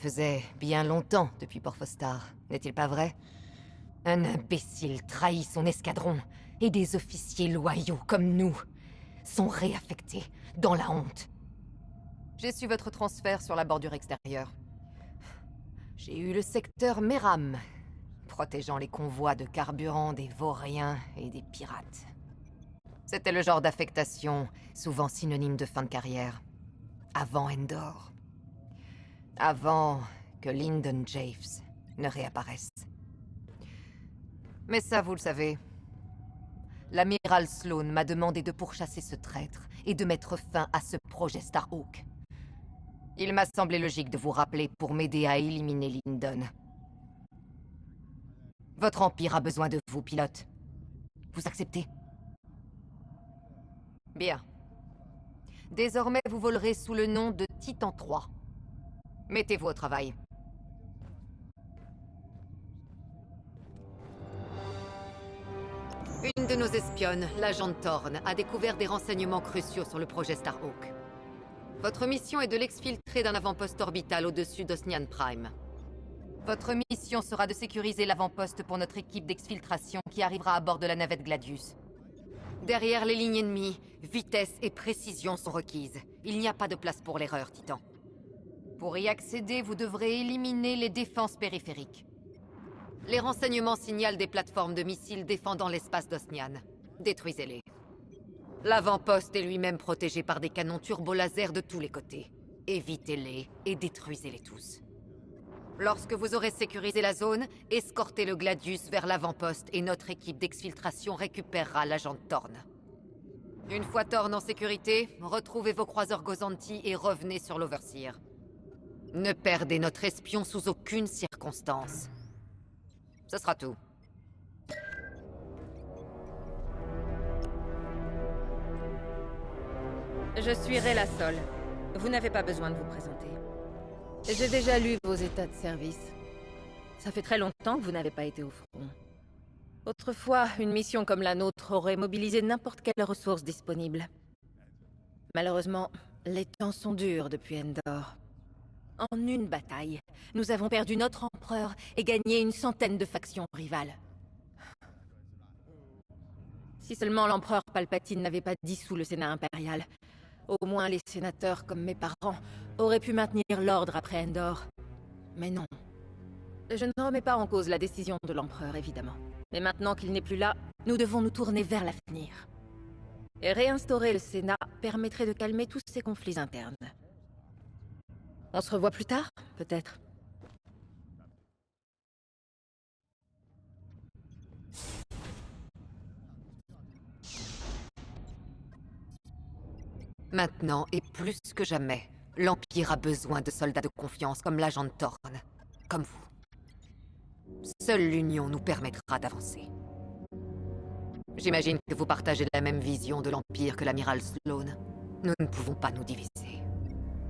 faisait bien longtemps depuis Porphostar, n'est-il pas vrai? Un imbécile trahit son escadron, et des officiers loyaux comme nous sont réaffectés dans la honte. J'ai su votre transfert sur la bordure extérieure. J'ai eu le secteur Meram, protégeant les convois de carburant des vauriens et des pirates. C'était le genre d'affectation souvent synonyme de fin de carrière. Avant Endor. Avant que Lyndon Javes ne réapparaisse. Mais ça, vous le savez. L'amiral Sloane m'a demandé de pourchasser ce traître et de mettre fin à ce projet Starhawk. Il m'a semblé logique de vous rappeler pour m'aider à éliminer Lyndon. Votre empire a besoin de vous, pilote. Vous acceptez? Bien. Désormais, vous volerez sous le nom de Titan 3. Mettez-vous au travail. Une de nos espionnes, l'agent Thorne, a découvert des renseignements cruciaux sur le projet Starhawk. Votre mission est de l'exfiltrer d'un avant-poste orbital au-dessus d'Osnian Prime. Votre mission sera de sécuriser l'avant-poste pour notre équipe d'exfiltration qui arrivera à bord de la navette Gladius. Derrière les lignes ennemies, vitesse et précision sont requises. Il n'y a pas de place pour l'erreur, Titan. Pour y accéder, vous devrez éliminer les défenses périphériques. Les renseignements signalent des plateformes de missiles défendant l'espace d'Osnian. Détruisez-les. L'avant-poste est lui-même protégé par des canons turbo-laser de tous les côtés. Évitez-les et détruisez-les tous. Lorsque vous aurez sécurisé la zone, escortez le Gladius vers l'avant-poste et notre équipe d'exfiltration récupérera l'agent Thorne. Une fois Thorne en sécurité, retrouvez vos croiseurs Gozanti et revenez sur l'Overseer. Ne perdez notre espion sous aucune circonstance. Ce sera tout. Je suis Rayla Sol. Vous n'avez pas besoin de vous présenter. J'ai déjà lu vos états de service. Ça fait très longtemps que vous n'avez pas été au front. Autrefois, une mission comme la nôtre aurait mobilisé n'importe quelle ressource disponible. Malheureusement, les temps sont durs depuis Endor. En une bataille, nous avons perdu notre empereur et gagné une centaine de factions rivales. Si seulement l'empereur Palpatine n'avait pas dissous le Sénat impérial, au moins les sénateurs, comme mes parents, auraient pu maintenir l'ordre après Endor. Mais non. Je ne remets pas en cause la décision de l'empereur, évidemment. Mais maintenant qu'il n'est plus là, nous devons nous tourner vers l'avenir. Et réinstaurer le Sénat permettrait de calmer tous ces conflits internes. On se revoit plus tard, peut-être. Maintenant, et plus que jamais, l'Empire a besoin de soldats de confiance comme l'agent Thorne, comme vous. Seule l'union nous permettra d'avancer. J'imagine que vous partagez la même vision de l'Empire que l'amiral Sloane. Nous ne pouvons pas nous diviser.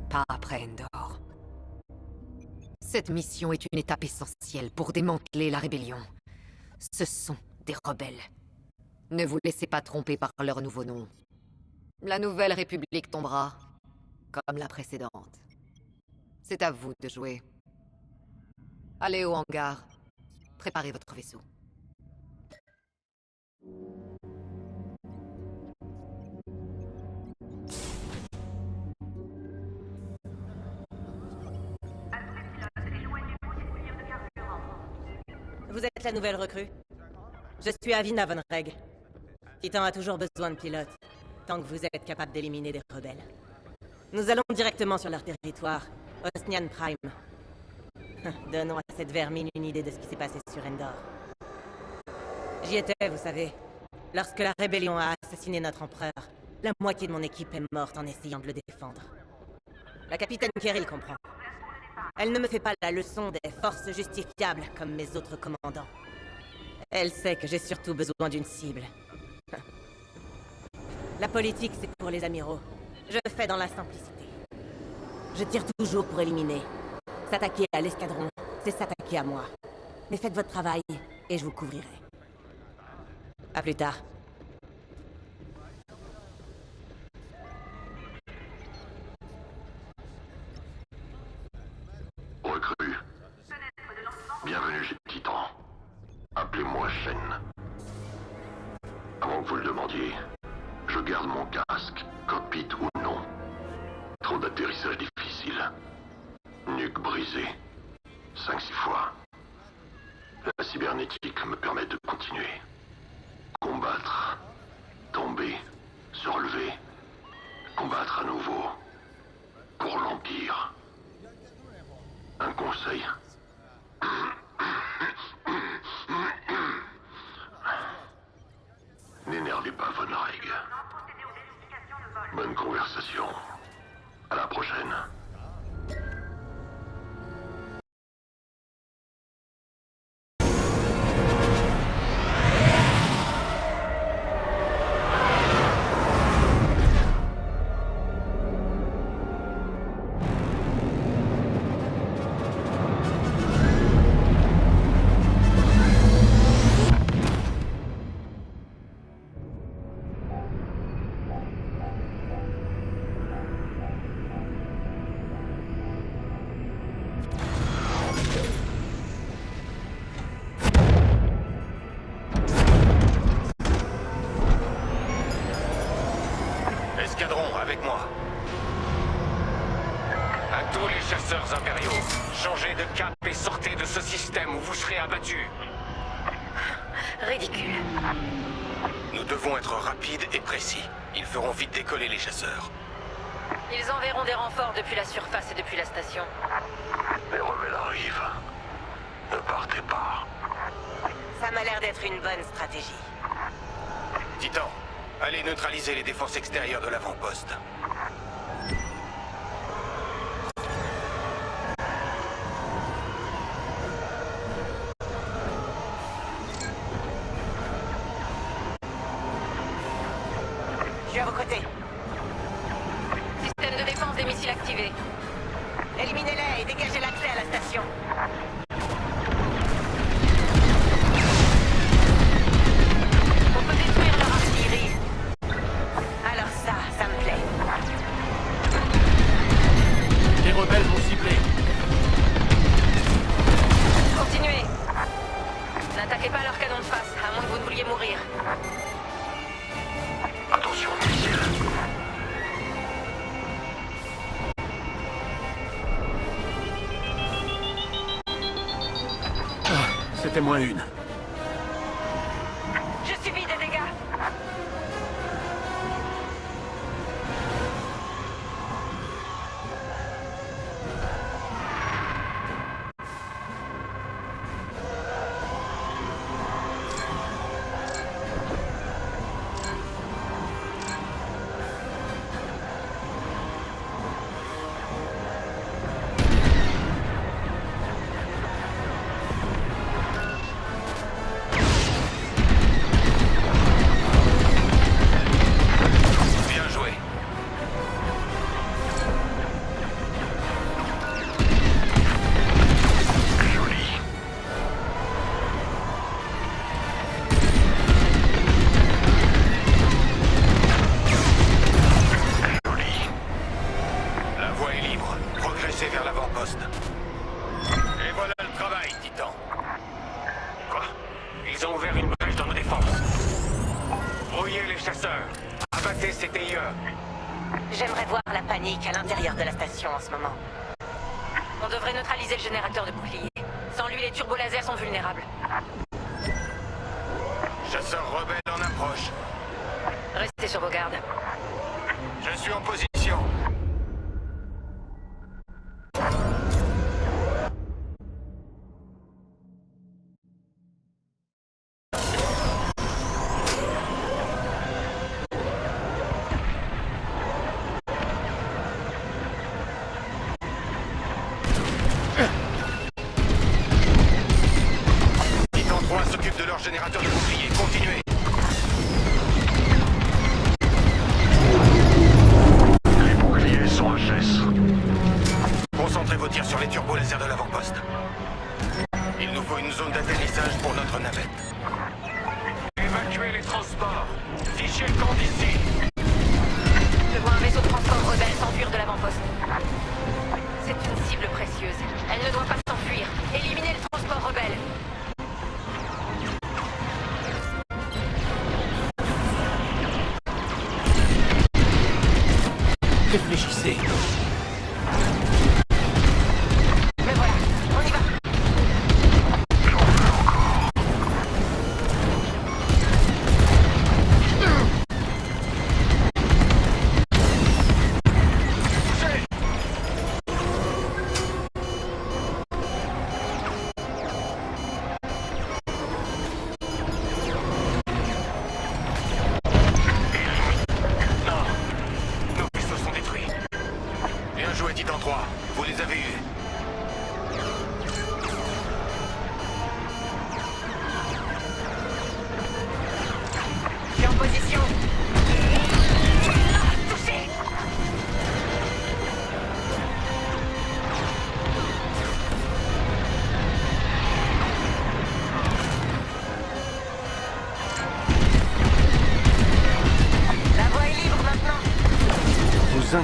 Pas après Endor. Cette mission est une étape essentielle pour démanteler la rébellion. Ce sont des rebelles. Ne vous laissez pas tromper par leur nouveau nom. La nouvelle république tombera, comme la précédente. C'est à vous de jouer. Allez au hangar. Préparez votre vaisseau. Vous êtes la nouvelle recrue? Je suis Avina Von Reg. Titan a toujours besoin de pilotes, tant que vous êtes capable d'éliminer des rebelles. Nous allons directement sur leur territoire, Osnian Prime. Donnons à cette vermine une idée de ce qui s'est passé sur Endor. J'y étais, vous savez. Lorsque la rébellion a assassiné notre empereur, la moitié de mon équipe est morte en essayant de le défendre. La capitaine Kerrill comprend. Elle ne me fait pas la leçon des forces justifiables comme mes autres commandants. Elle sait que j'ai surtout besoin d'une cible. La politique, c'est pour les amiraux. Je le fais dans la simplicité. Je tire toujours pour éliminer. S'attaquer à l'escadron, c'est s'attaquer à moi. Mais faites votre travail, et je vous couvrirai. À plus tard. Recrue nuque brisée. 5-6 fois. La cybernétique me permet de continuer. Combattre. Tomber. Se relever. Combattre à nouveau. Pour l'Empire. Un conseil. N'énervez pas Von Reg. Bonne conversation. À la prochaine. Escadron, avec moi. À tous les chasseurs impériaux, changez de cap et sortez de ce système où vous serez abattus. Ridicule. Nous devons être rapides et précis. Ils feront vite décoller les chasseurs. Ils enverront des renforts depuis la surface et depuis la station. Les rebelles arrivent. Ne partez pas. Ça m'a l'air d'être une bonne stratégie. Titan, allez neutraliser les défenses extérieures de l'avant-poste. Je suis à vos côtés. Système de défense des missiles activé. Éliminez-les et dégagez l'accès à la station. On peut détruire leur artillerie. Alors ça me plaît. Les rebelles vont cibler. Continuez. N'attaquez pas leur canon de face, à moins que vous ne vouliez mourir. Attention, missile. C'était moins une. Je subis des dégâts. Bien joué. Joli. Joli. La voie est libre. Progressez vers l'avant-poste. Et voilà le travail, Titan. Quoi? Ils ont ouvert une brèche dans nos défenses. Brouillez les chasseurs. Abattez ces TIE. J'aimerais voir la panique à l'intérieur de la station en ce moment. On devrait neutraliser le générateur de bouclier. Sans lui, les turbolasers sont vulnérables. Chasseurs rebelles en approche. Restez sur vos gardes. Je suis en position. Titan 3 s'occupe de leur générateur de bouclier. Continuez. Les boucliers sont HS. Concentrez vos tirs sur les turbolasers de l'avant-poste. Il nous faut une zone d'atterrissage pour notre navette. Évacuez les transports. Fichez le camp d'ici. Je vois un vaisseau de transport rebelle s'enfuir de l'avant-poste. C'est une cible précieuse. Elle ne doit pas s'enfuir. Éliminez le transport rebelle. Réfléchissez.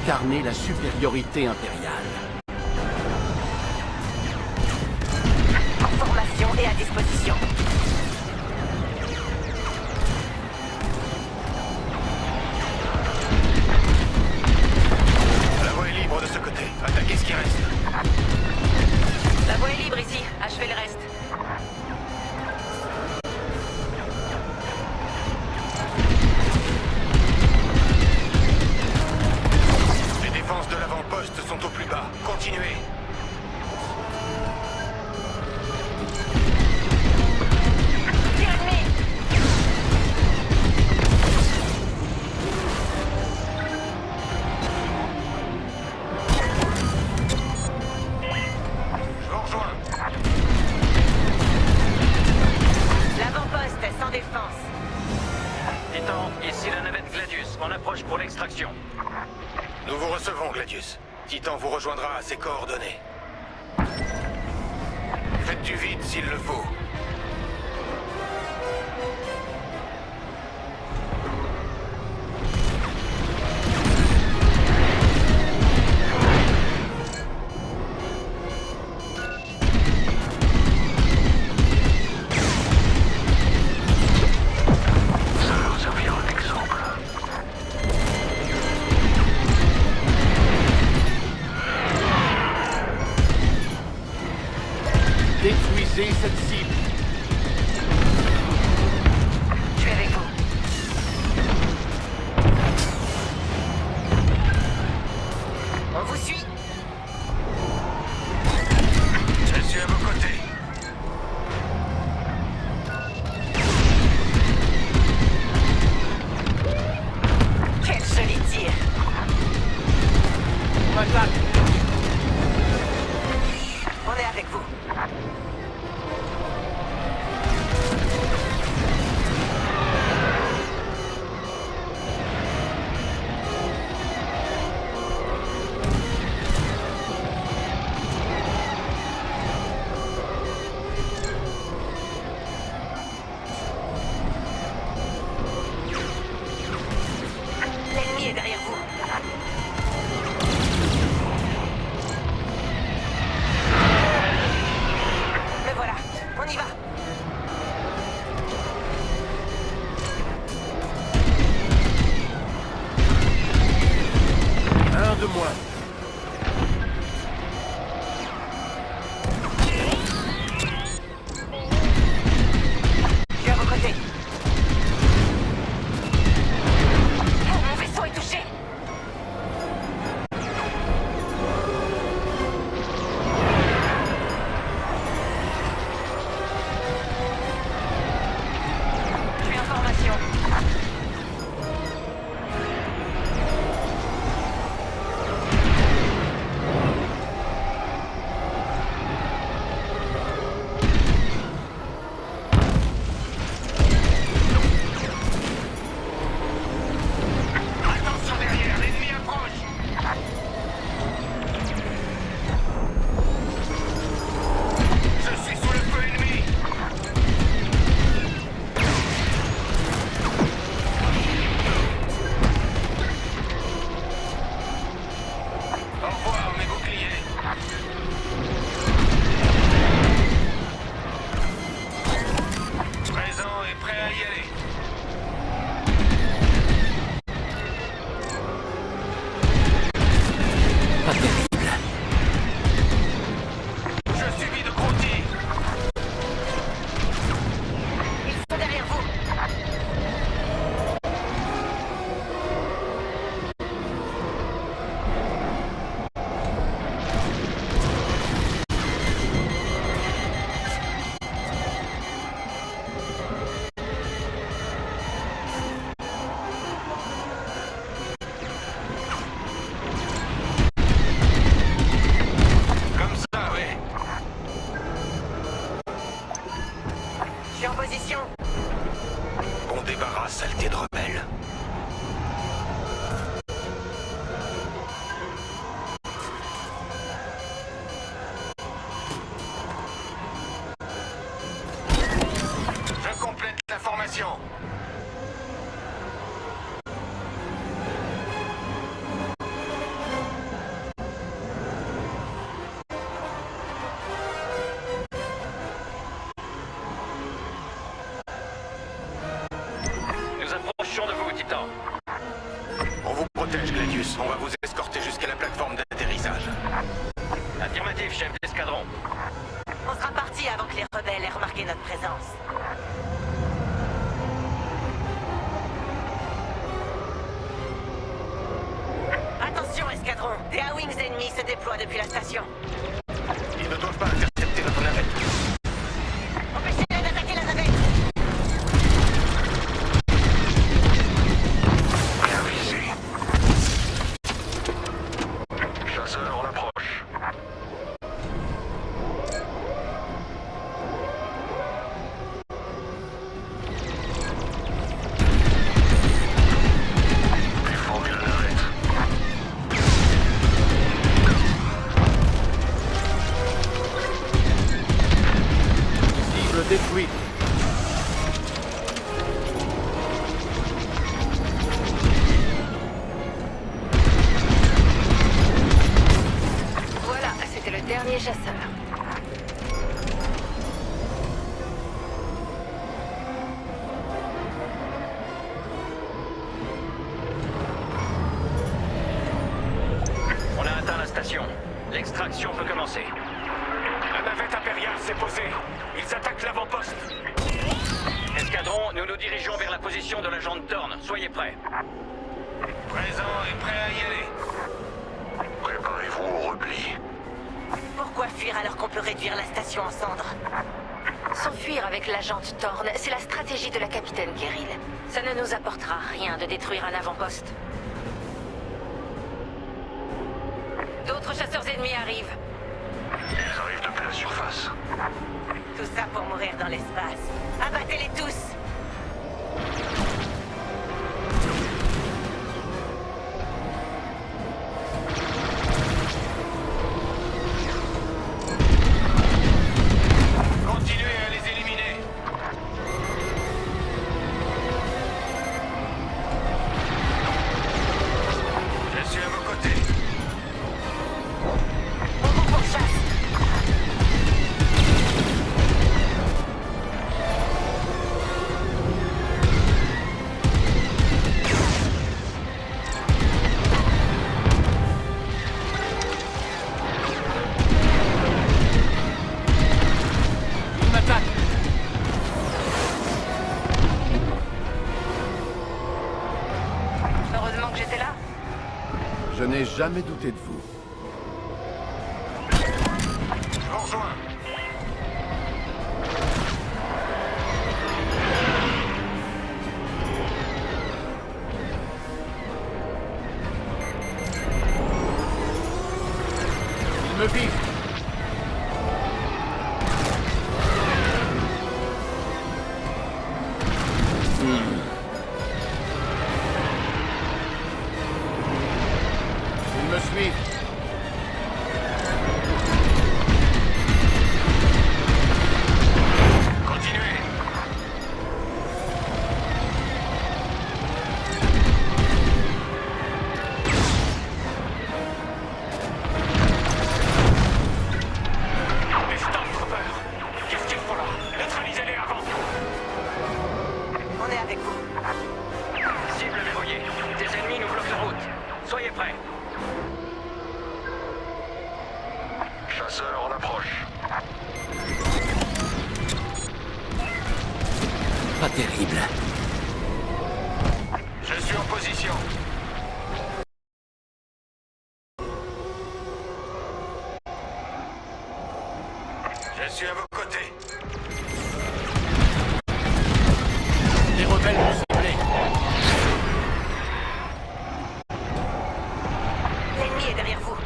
incarner la supériorité impériale. En formation et à disposition. La voie est libre de ce côté. Attaquez ce qui reste. La voie est libre ici. Achevez le reste. Les défenses de l'avant-poste sont au plus bas. Continuez. Tir ennemi! Je vous rejoins. L'avant-poste est sans défense. Titan, ici la navette Gladius. On approche pour l'extraction. Nous vous recevons, Gladius. Titan vous rejoindra à ses coordonnées. Faites du vide s'il le faut. Ça leur servira d'exemple. Détruisez cette cible. Je suis avec vous. On vous suit. Je suis à vos côtés. Quel joli tir. On attaque. On est avec vous. L'ennemi est derrière vous. Me voilà. On y va. Un de moins. Je suis à vos côtés. Mon vaisseau est touché. Je suis en formation. Attention derrière, l'ennemi approche. Je suis sous le feu ennemi. Au revoir, mes boucliers. Présent et prêt à y aller. Pas terrible. Je subis de gros tirs. Ils sont derrière vous. Comme ça, oui. Je suis en position. On débarrasse, saleté de rebelle. Je complète la formation. Gladius, on va vous escorter jusqu'à la plateforme d'atterrissage. Affirmatif, chef d'escadron. On sera parti avant que les rebelles aient remarqué notre présence. Attention, escadron! Des A-Wings ennemis se déploient depuis la station. Ils ne doivent pas intercepter notre navette. Empêchez-les d'attaquer la navette! Bien visé. Chasseur, on approche. Déformez la navette. Cible détruite. Voilà, c'était le dernier chasseur. On a atteint la station. L'extraction peut commencer. La navette impériale s'est posée. Ils attaquent l'avant-poste. Escadron, nous nous dirigeons vers la position de l'agent de Thorne. Soyez prêts. Présent et prêt à y aller. Préparez-vous au repli. Pourquoi fuir alors qu'on peut réduire la station en cendres? S'enfuir avec l'agente Thorne, c'est la stratégie de la capitaine Guéril. Ça ne nous apportera rien de détruire un avant-poste. D'autres chasseurs ennemis arrivent. Ils arrivent depuis la surface. Tout ça pour mourir dans l'espace. Abattez-les tous! Continuez à les éliminer. Je suis à vos côtés. On vous pourchasse! Il m'attaque. Heureusement que j'étais là. Je n'ai jamais douté de vous. Je vous rejoins. Il me vise. Il me suit. Continuez. Les Stormtroopers. Qu'est-ce qu'ils font là? Neutralisez-les avant. On est avec vous. Cible verrouillée. Des ennemis nous bloquent la route. Soyez prêts. Chasseur, on approche. Pas terrible. Je suis en position. Je suis à vos côtés. Les rebelles m'ont ciblé. L'ennemi est derrière vous.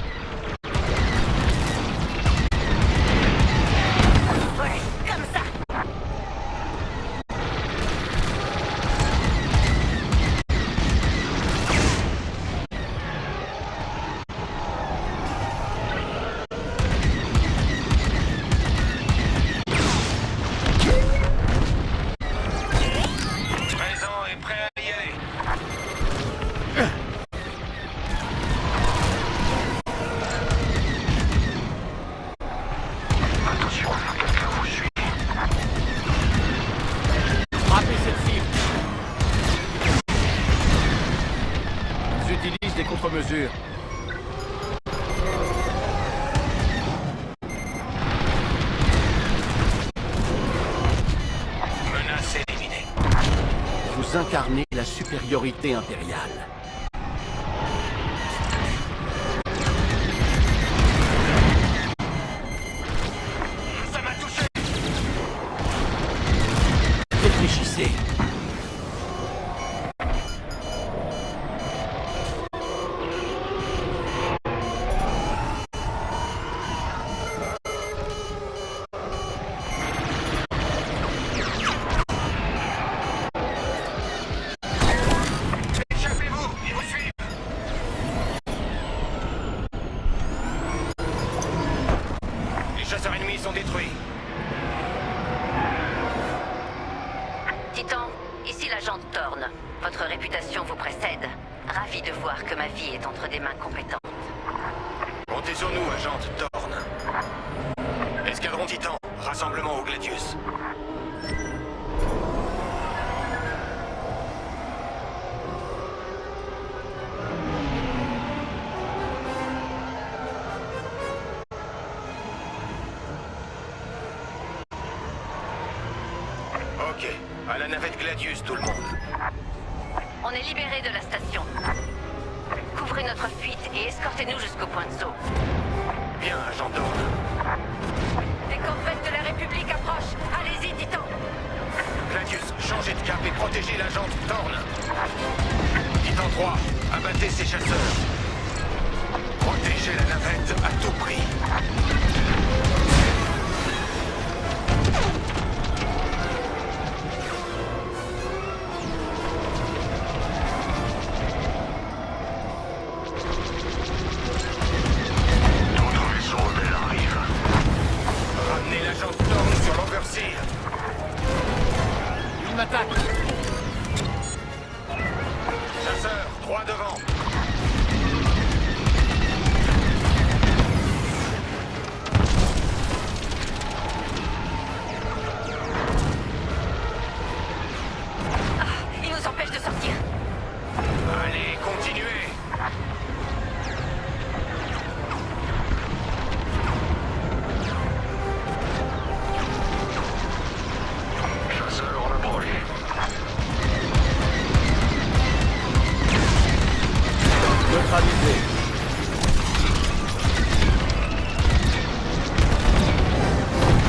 Ouais, comme ça! Présent mesure. Menace éliminée. Vous incarnez la supériorité impériale. Ça m'a touché. Réfléchissez. Échappez-vous, ils vous suivent. Les chasseurs ennemis sont détruits. Titan, ici l'agent Thorne. Votre réputation vous précède. Ravi de voir que ma vie est entre des mains compétentes. Montez sur nous, agente Thorne. Escadron Titan, rassemblement au Gladius. Ok, à la navette Gladius, tout le monde. On est libérés de la station. Couvrez notre fuite et escortez-nous jusqu'au point de saut. Bien, agent Thorne. Les corvettes de la République approchent. Allez-y, Titan. Gladius, changez de cap et protégez l'agente Thorne. Titan 3, abattez ces chasseurs. Protégez la navette à tout prix. D'autres vaisseaux rebelles arrivent. Ramenez l'agente Thorne sur l'Overseer. Il m'attaque. Chasseurs, 3 devant. Ils nous empêchent de sortir. Allez, continuez. Chasseurs en approche. Neutralisé.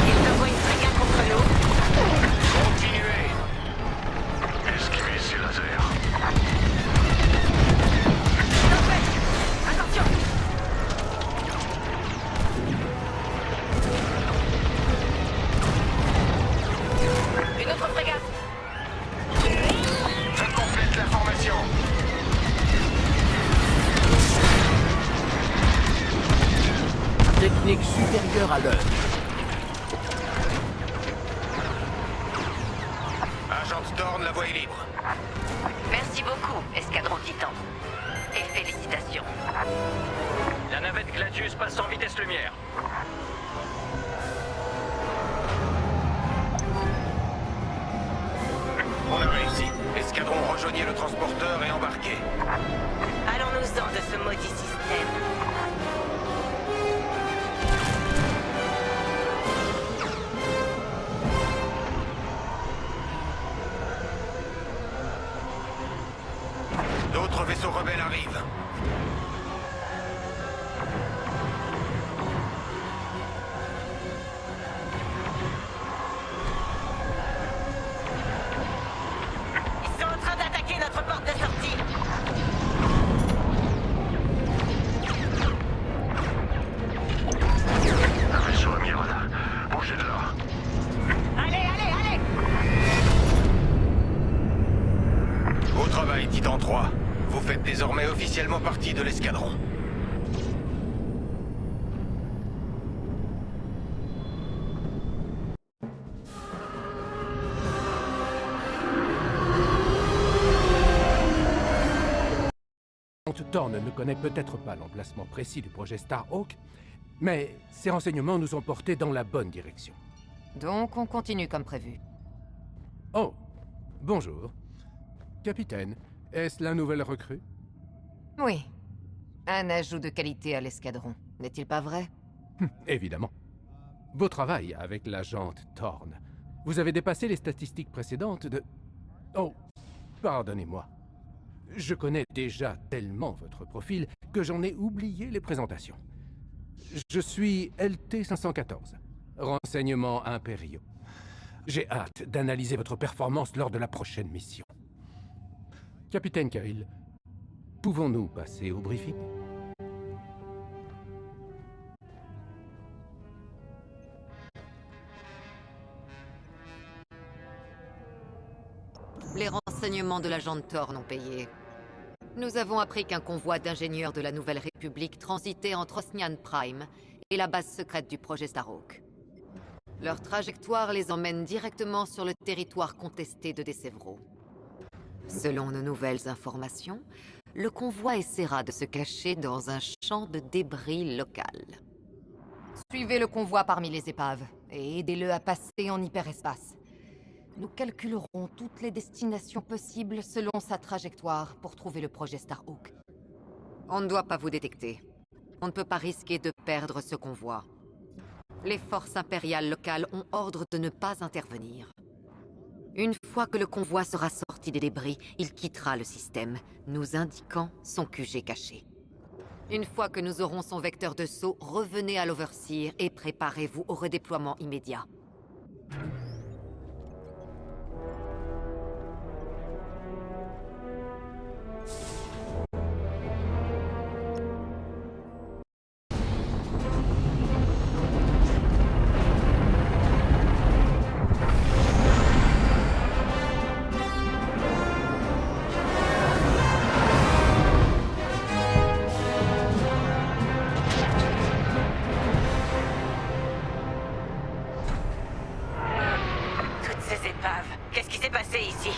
Ils envoient une frégate contre nous. Continuez. Esquivez ces lasers. Tempête. Attention. Une autre frégate. Je complète la formation. Technique supérieure à l'heure. Agente Thorne, la voie est libre. Merci beaucoup, Escadron Titan. Et félicitations. La navette Gladius passe en vitesse lumière. On a réussi. Escadron, rejoignez le transporteur et embarquez. Allons-nous-en de ce maudit système. D'autres vaisseaux rebelles arrivent. Ils sont en train d'attaquer notre porte de sortie. Un vaisseau amiral. Bougez de là. Allez, allez, allez! Au travail, Titan 3. Vous faites désormais officiellement partie de l'escadron. Thorne ne connaît peut-être pas l'emplacement précis du projet Starhawk, mais ses renseignements nous ont portés dans la bonne direction. Donc on continue comme prévu. Oh, bonjour. Capitaine, est-ce la nouvelle recrue? Oui. Un ajout de qualité à l'escadron, n'est-il pas vrai? Évidemment. Beau travail avec l'agente Thorne. Vous avez dépassé les statistiques précédentes de... Oh, pardonnez-moi. Je connais déjà tellement votre profil que j'en ai oublié les présentations. Je suis LT-514, renseignements impériaux. J'ai hâte d'analyser votre performance lors de la prochaine mission. Capitaine Kirill, pouvons-nous passer au briefing? Les renseignements de l'agent Thorne ont payé. Nous avons appris qu'un convoi d'ingénieurs de la Nouvelle République transitait entre Osnian Prime et la base secrète du projet Starhawk. Leur trajectoire les emmène directement sur le territoire contesté de Decevro. Selon nos nouvelles informations, le convoi essaiera de se cacher dans un champ de débris local. Suivez le convoi parmi les épaves et aidez-le à passer en hyperespace. Nous calculerons toutes les destinations possibles selon sa trajectoire pour trouver le projet Starhawk. On ne doit pas vous détecter. On ne peut pas risquer de perdre ce convoi. Les forces impériales locales ont ordre de ne pas intervenir. Une fois que le convoi sera sorti des débris, il quittera le système, nous indiquant son QG caché. Une fois que nous aurons son vecteur de saut, revenez à l'Overseer et préparez-vous au redéploiement immédiat. Qu'est-ce qui s'est passé ici?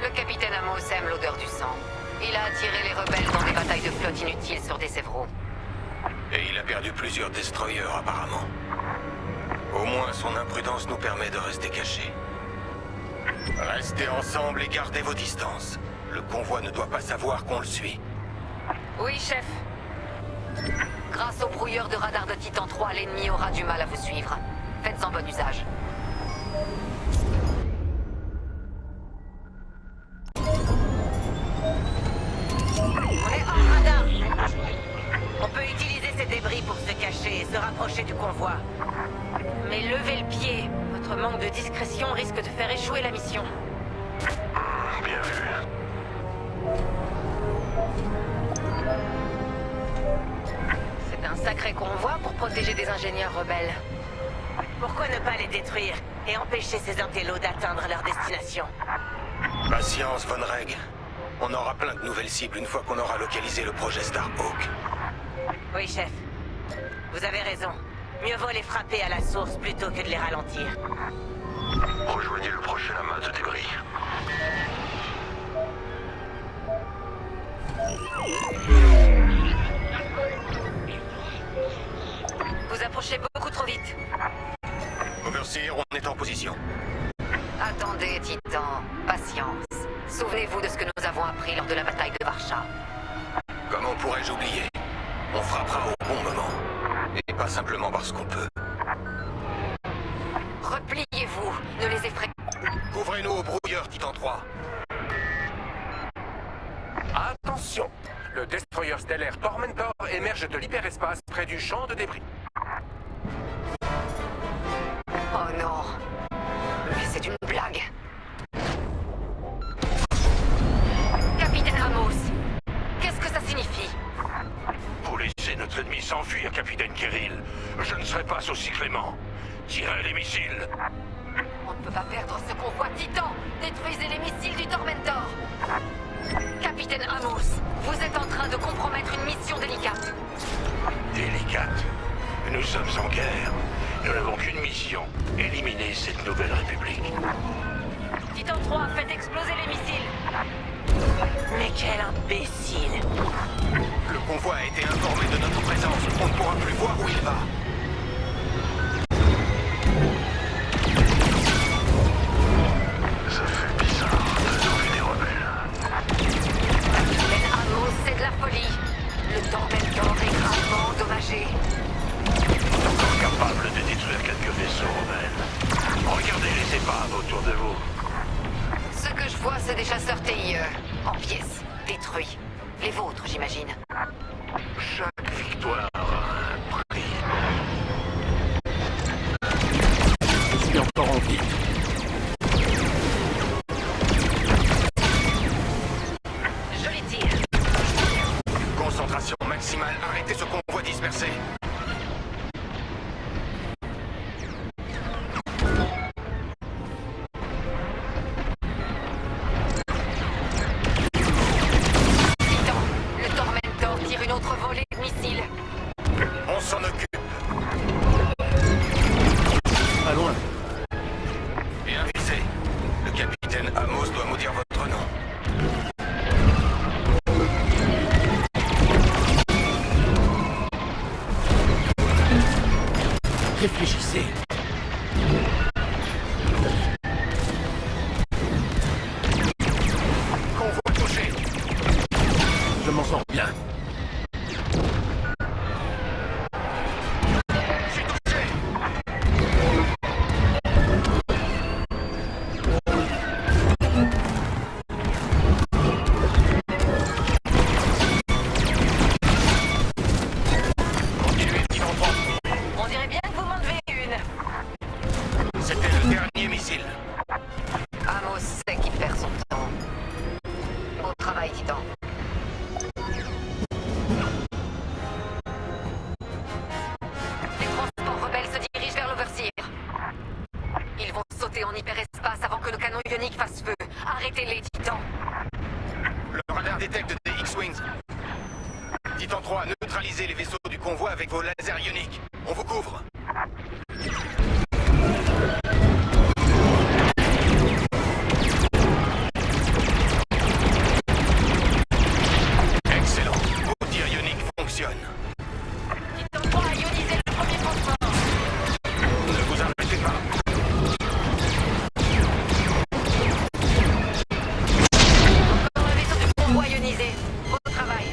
Le capitaine Amos aime l'odeur du sang. Il a attiré les rebelles dans des batailles de flotte inutiles sur Decevro. Et il a perdu plusieurs destroyers, apparemment. Au moins, son imprudence nous permet de rester cachés. Restez ensemble et gardez vos distances. Le convoi ne doit pas savoir qu'on le suit. Oui, chef. Grâce au brouilleur de radar de Titan 3, l'ennemi aura du mal à vous suivre. Faites-en bon usage. On est hors radar. On peut utiliser ces débris pour se cacher et se rapprocher du convoi. Mais levez le pied. Votre manque de discrétion risque de faire échouer la mission. Bien vu. C'est un sacré convoi pour protéger des ingénieurs rebelles. Pourquoi ne pas les détruire et empêcher ces intellos d'atteindre leur destination? Patience, Von Reg. On aura plein de nouvelles cibles une fois qu'on aura localisé le projet Starhawk. Oui, chef. Vous avez raison. Mieux vaut les frapper à la source plutôt que de les ralentir. Rejoignez le prochain amas de débris. Vous approchez beaucoup trop vite. Overseer, on est en position. Attendez, Titan. Patience. Souvenez-vous de ce que nous avons appris lors de la bataille de Varsha. Comment pourrais-je oublier? On frappera au bon moment. Et pas simplement parce qu'on peut. Repliez-vous. Ne les effrayez. Couvrez-nous au brouilleur, Titan 3. Attention! Le destroyer stellaire Tormentor émerge de l'hyperespace près du champ de débris. Oh non. Mais c'est une blague. Capitaine Amos, qu'est-ce que ça signifie? Vous laissez notre ennemi s'enfuir, capitaine Kirill. Je ne serai pas aussi clément. Tirez les missiles. On ne peut pas perdre ce convoi Titan. Détruisez les missiles du Tormentor. Capitaine Amos, vous êtes en train de compromettre une mission délicate. Délicate. Nous sommes en guerre. Nous n'avons qu'une mission. Éliminer cette nouvelle république. Titan 3, faites exploser les missiles. Mais quel imbécile! Le convoi a été informé de notre présence. On ne pourra plus voir où il va. Ça fait bizarre de sauver des rebelles. Capitaine Amos, c'est de la folie. Le fois, c'est des chasseurs TIE, en pièces, détruits. Les vôtres, j'imagine. Chaque victoire a un prix. Je suis encore en vie. Joli tir. Concentration maximale, arrêtez ce convoi dispersé. Titan, le Tormentor tire une autre volée de missiles. On s'en occupe. Pas loin. Bien visé. Le capitaine Amos doit maudire votre nom. Réfléchissez. Convoi touché. Je m'en sors bien. Je suis touché. Continuez, Titan 3. On dirait bien que vous m'en devez une. C'était le dernier missile. Amos sait qu'il perd son temps. Beau travail, Titan. Les transports rebelles se dirigent vers l'Overseer. Ils vont sauter en hyperespace avant que le canon ionique fasse feu. Arrêtez-les, Titan. Le radar détecte des X-Wings. Titan 3, neutralisez les vaisseaux du convoi avec vos lasers ioniques. On vous couvre. Excellent. Vos tirs ioniques fonctionnent. Titan 3 a ionisé le premier transport. Ne vous arrêtez pas. Encore un vaisseau du convoi ionisé. Beau travail.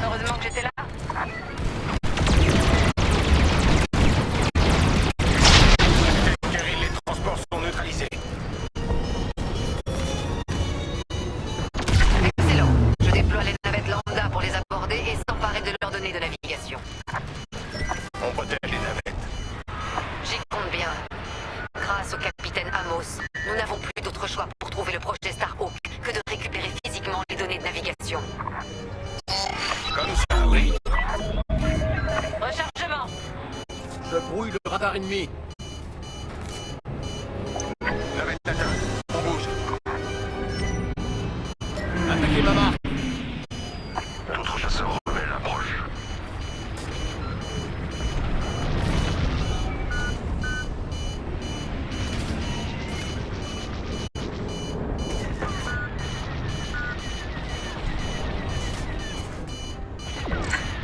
Heureusement que j'étais là. Kirill, les transports sont neutralisés. Excellent. Je déploie les navettes lambda pour les aborder et s'emparer de leurs données de navigation. On protège les navettes. J'y compte bien. Grâce au capitaine Amos, nous n'avons plus d'autre choix pour trouver le projet Starhawk que de récupérer physiquement les données de navigation. Comme ça, oui. Rechargement. Je brouille le radar ennemi. Navette atteinte. On bouge. Attaquez ma marque. D'autres chasseurs rebelles approchent.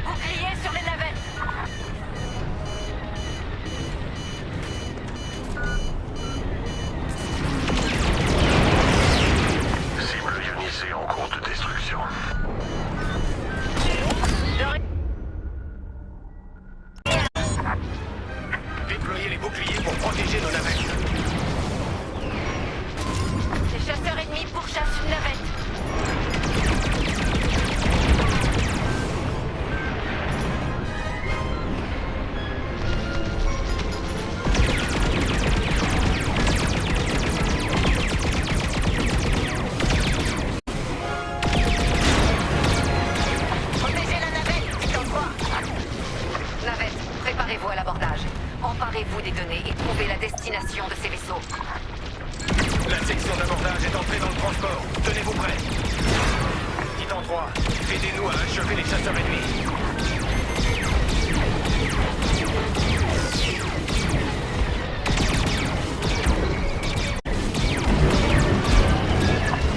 Bouclier sur les navettes. Cible ionisée en cours de destruction. Déployez les boucliers pour protéger nos navettes. Les chasseurs ennemis pourchassent une navette. Protégez la navette, Titan 3. Navette, préparez-vous à l'abordage. Emparez-vous des données et trouvez la destination de ces vaisseaux. La section d'abordage est entrée dans le transport. Tenez-vous prêts. Titan 3, aidez-nous à achever les chasseurs ennemis.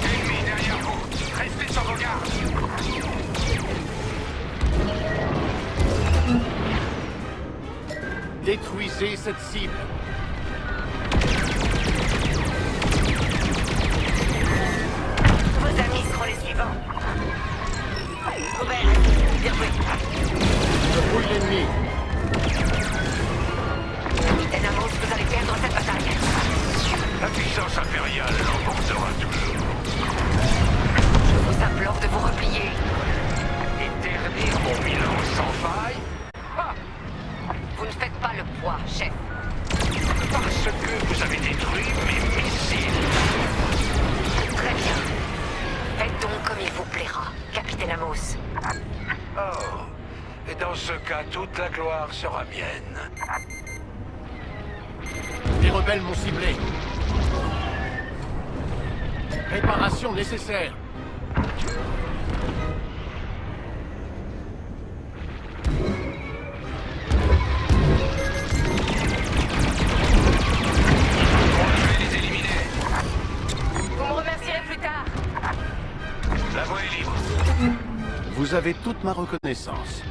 Ennemis derrière vous. Restez sur vos gardes. Détruisez cette cible. Vos amis seront les suivants. Robert, bien joué. Je brouille l'ennemi. Capitaine Amos, vous allez perdre cette bataille. La puissance impériale foi, chef. Parce que vous avez détruit mes missiles. Très bien. Faites donc comme il vous plaira, Capitaine Amos. Oh. Et dans ce cas, toute la gloire sera mienne. Les rebelles m'ont ciblé. Réparation nécessaire. Je vais les éliminer. Vous me remercierez plus tard. La voie est libre. Vous avez toute ma reconnaissance.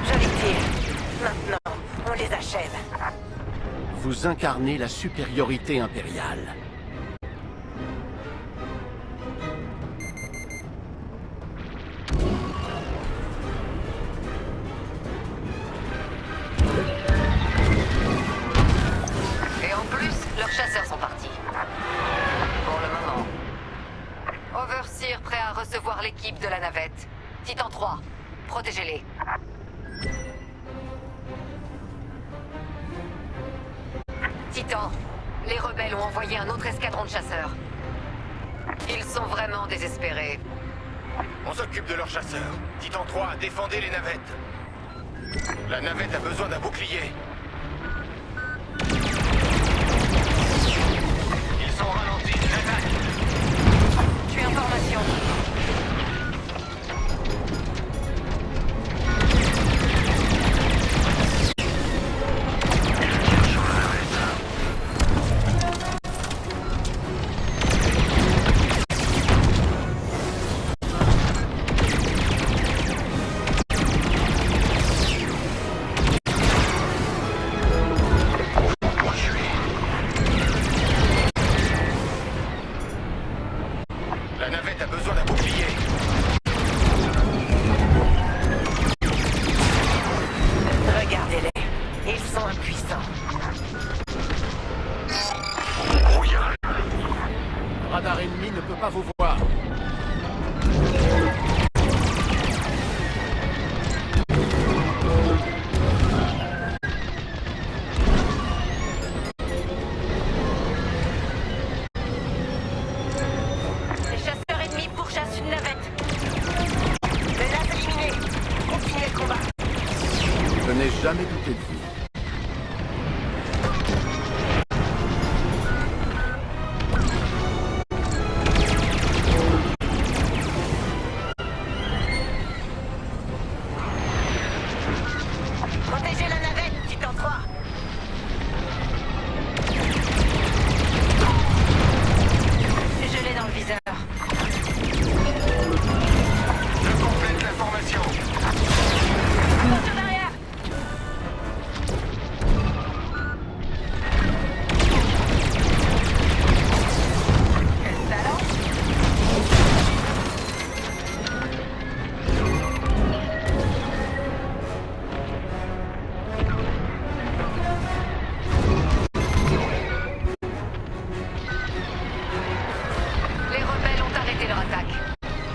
Joli tir. Maintenant, on les achève. Vous incarnez la supériorité impériale. Et en plus, leurs chasseurs sont partis. Pour le moment. Overseer prêt à recevoir l'équipe de la navette. Titan 3, protégez-les. Titan, les rebelles ont envoyé un autre escadron de chasseurs. Ils sont vraiment désespérés. On s'occupe de leurs chasseurs. Titan 3, défendez les navettes. La navette a besoin d'un bouclier. Ils sont ralentis, ils attaquent. Je suis information. La navette a besoin d'un bouclier. Regardez-les. Ils sont impuissants. Brouillard. Le radar ennemi ne peut pas vous voir. Les chasseurs ennemis pourchassent une navette. Menace éliminée. Continuez le combat. Je n'ai jamais douté de vous. Protégez la navette, Titan 3. Je l'ai dans le viseur. Je complète l'information. Attention derrière. Quel talent. Les rebelles ont arrêté leur attaque.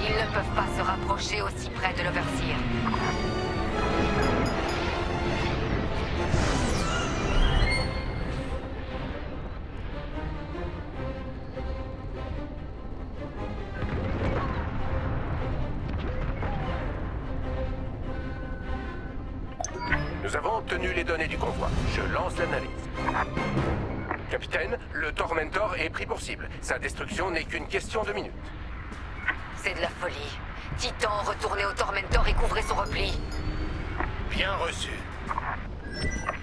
Ils ne peuvent pas se rapprocher aussi près de l'Overseer. Nous avons obtenu les données du convoi. Je lance l'analyse. Capitaine, le Tormentor est pris pour cible. Sa destruction n'est qu'une question de minutes. C'est de la folie. Titan, retournez au Tormentor et couvrez son repli. Bien reçu.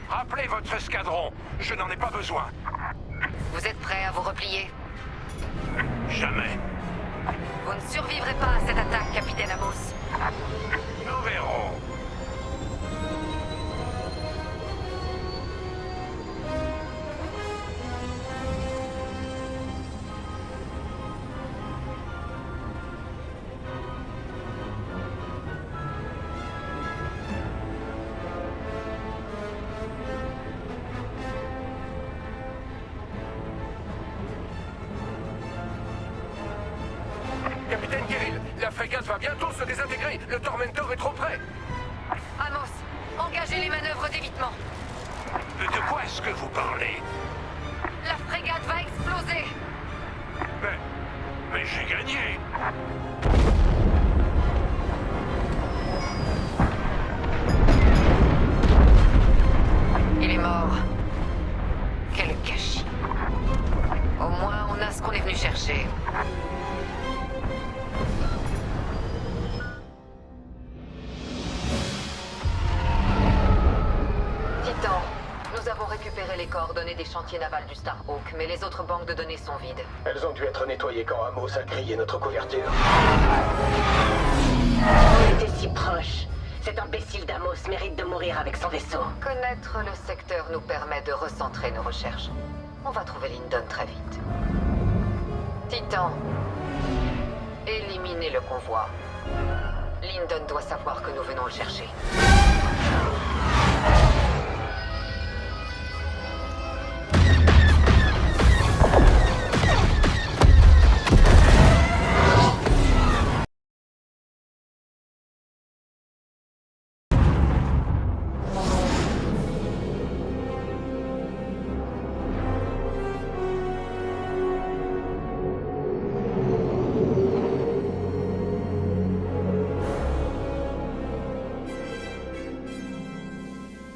Rappelez votre escadron. Je n'en ai pas besoin. Vous êtes prêts à vous replier? Jamais. Vous ne survivrez pas à cette attaque, Capitaine Amos. Nous verrons. Capitaine Kirill, la frégate va bientôt se désintégrer. Le Tormentor est trop près. Amos, engagez les manœuvres d'évitement. De quoi est-ce que vous parlez? La frégate va exploser. Mais j'ai gagné. Il est mort. Quel gâchis. Au moins, on a ce qu'on est venu chercher. Titan, nous avons récupéré les coordonnées des chantiers navals du Starhawk, mais les autres banques de données sont vides. Elles ont dû être nettoyées quand Amos a grillé notre couverture. On était si proches. Cet imbécile d'Amos mérite de mourir avec son vaisseau. Connaître le secteur nous permet de recentrer nos recherches. On va trouver Lyndon très vite. Titan, éliminez le convoi. Lyndon doit savoir que nous venons le chercher.